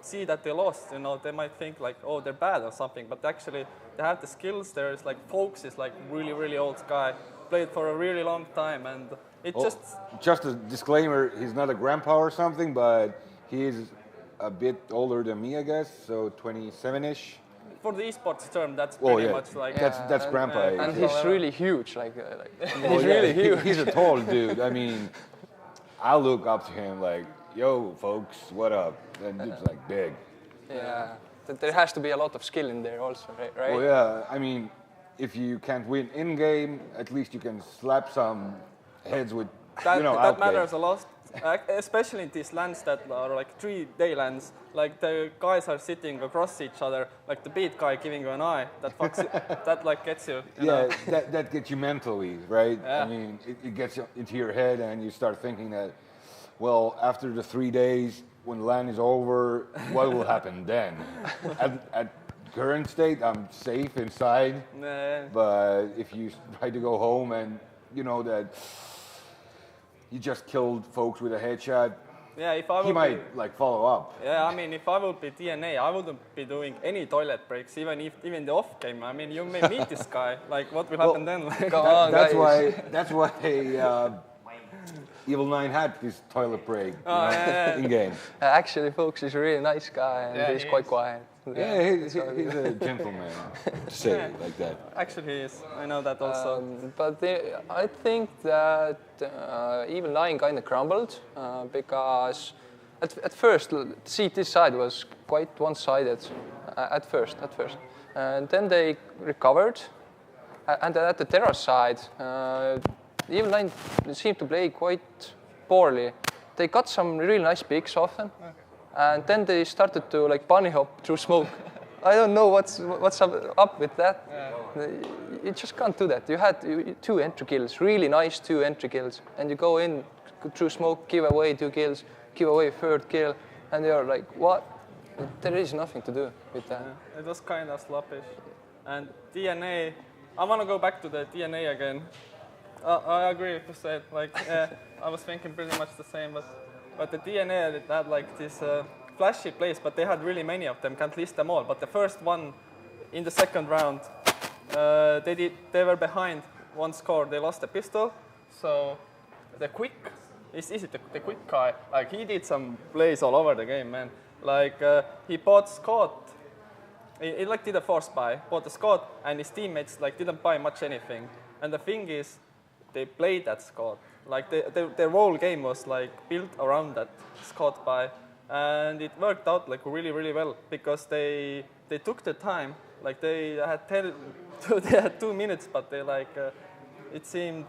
see that they lost, they might think like, oh, they're bad or something. But actually, they have the skills. There's like Folks is like really, really old guy, played for a really long time, and it Just a disclaimer: he's not a grandpa or something, but he's a bit older than me, I guess. So 27-ish. For the esports term, that's pretty much like that's grandpa age. And he's really huge, He's really huge. He's a tall dude. I mean, I look up to him like, yo, folks, what up? That dude's like big. Yeah, there has to be a lot of skill in there also, right? Well, yeah, I mean, if you can't win in-game, at least you can slap some heads with, that outplay. matters a lot, especially in these lands that are like 3-day lands. Like the guys are sitting across each other, like the beat guy giving you an eye. That fucks you, that like gets you. you know? that gets you mentally, right? Yeah. I mean, it gets you into your head, and you start thinking that, well, after the 3 days, when the LAN is over, what will happen then? At current state, I'm safe inside, but if you try to go home and you know that you just killed folks with a headshot, Yeah, if I would he might like follow up. Yeah, I mean, if I would be DNA, I wouldn't be doing any toilet breaks, even the off game. I mean, you may meet this guy. Like, what will happen then? Come on, That's guys. why evil9 had this toilet break in game. Actually, folks, he's a really nice guy, and he's quite quiet. Yeah, he's a gentleman, to say it like that. Actually, he is. I know that also. I think that evil9 kind of crumbled because at first CT side was quite one-sided at first, and then they recovered, and then at the Terra side, evil9 seemed to play quite poorly. They got some really nice picks often. And then they started to like bunny hop through smoke. I don't know what's up with that. You just can't do that. You had 2 entry kills, really nice 2 entry kills, and you go in through smoke, give away 2 kills, give away 3rd kill, and you're like, what? There is nothing to do with that. Yeah, it was kind of sloppish. And DNA, I want to go back to the DNA again. I agree with you said. Like, I was thinking pretty much the same, but the DNA had like this flashy plays, but they had really many of them. Can't list them all. But the first one, in the 2nd round, they were behind 1 score. They lost the pistol, so the quick is the quick guy. Like he did some plays all over the game, man. Like he bought Scott. He like did a force buy, bought the Scott, and his teammates like didn't buy much anything. And the thing is, they played that Scott. Like their whole game was like built around that Scott buy, and it worked out like really, really well because they took the time. Like they had 2 minutes, but they like it seemed,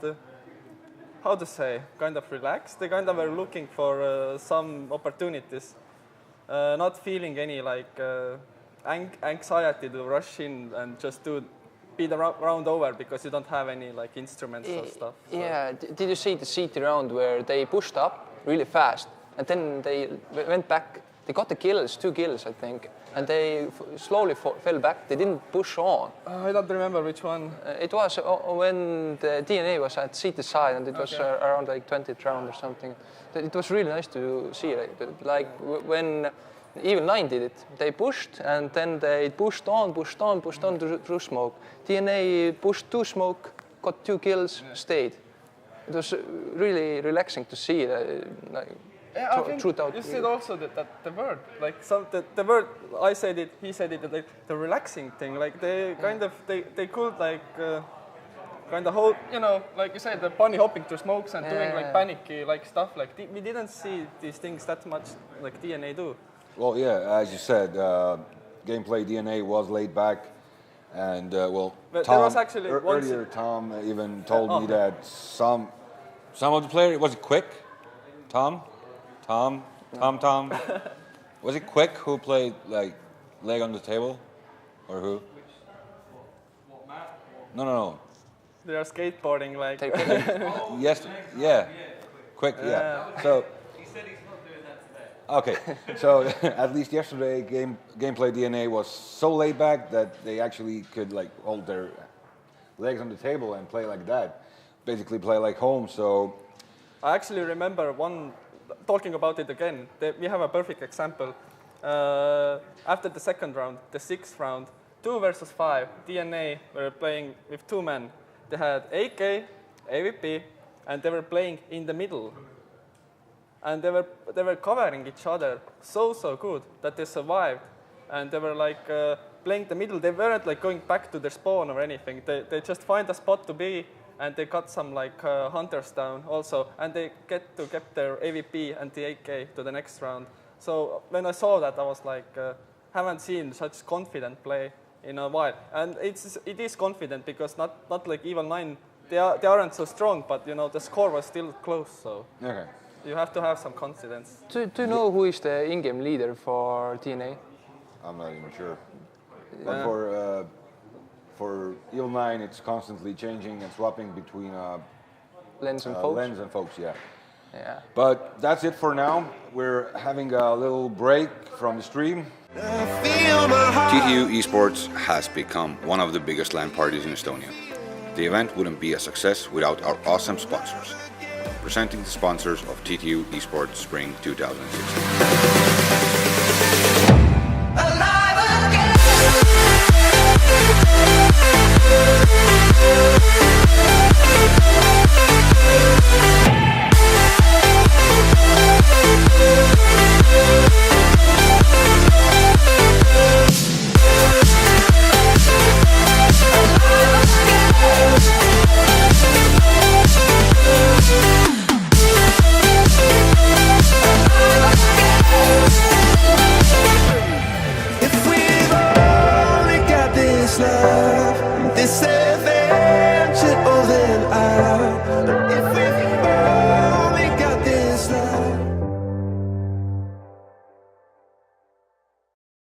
how to say, kind of relaxed. They kind of were looking for some opportunities, not feeling any like anxiety to rush in and just be the round over because you don't have any like instruments or stuff. So. Yeah, did you see the CT round where they pushed up really fast and then they went back? They got the kills, 2 kills I think, and they slowly fell back. They didn't push on. I don't remember which one. It was when the DNA was at CT side and it was around like 20th round or something. It was really nice to see. Like when evil9 did it, they pushed and then they pushed on through smoke. DNA pushed to smoke, got 2 kills, stayed. It was really relaxing to see. I think you said also that the word, like the word, I said it, he said it, like the relaxing thing, like they kind of, they could like kind of hold, you know, like you said, the bunny hopping through smokes and doing like panicky like stuff, like we didn't see these things that much like DNA do. Well, yeah, as you said, GameplayDNA was laid back, and well, but Tom, there was actually earlier Tom even told me that some of the players, was it Quick? Tom? Was it Quick who played like leg on the table, or who? No. They are skateboarding like. Yes, yeah, Quick, yeah. So. He said he's not doing that today. Okay, so at least yesterday, GameplayDNA was so laid back that they actually could like hold their legs on the table and play like that, basically play like home. So I actually remember talking about it again. We have a perfect example. After the second round, the 6th round, 2 versus 5, DNA were playing with 2 men. They had AK, AVP, and they were playing in the middle. And they were covering each other so good that they survived, and they were like playing the middle. They weren't like going back to their spawn or anything. They just find a spot to be, and they got some like hunters down also, and they get their AVP and the AK to the next round. So when I saw that, I was like, haven't seen such confident play in a while, and it is confident because not like evil9. They aren't so strong, but you know the score was still close. So. okay. You have to have some confidence. Do you know who is the in-game leader for DNA? I'm not even sure. But for evil9, it's constantly changing and swapping between Lens and Folks? Lens and Folks, yeah. Yeah. But that's it for now. We're having a little break from the stream. TTU Esports has become one of the biggest LAN parties in Estonia. The event wouldn't be a success without our awesome sponsors. Presenting the sponsors of TTU Esports Spring 2016. This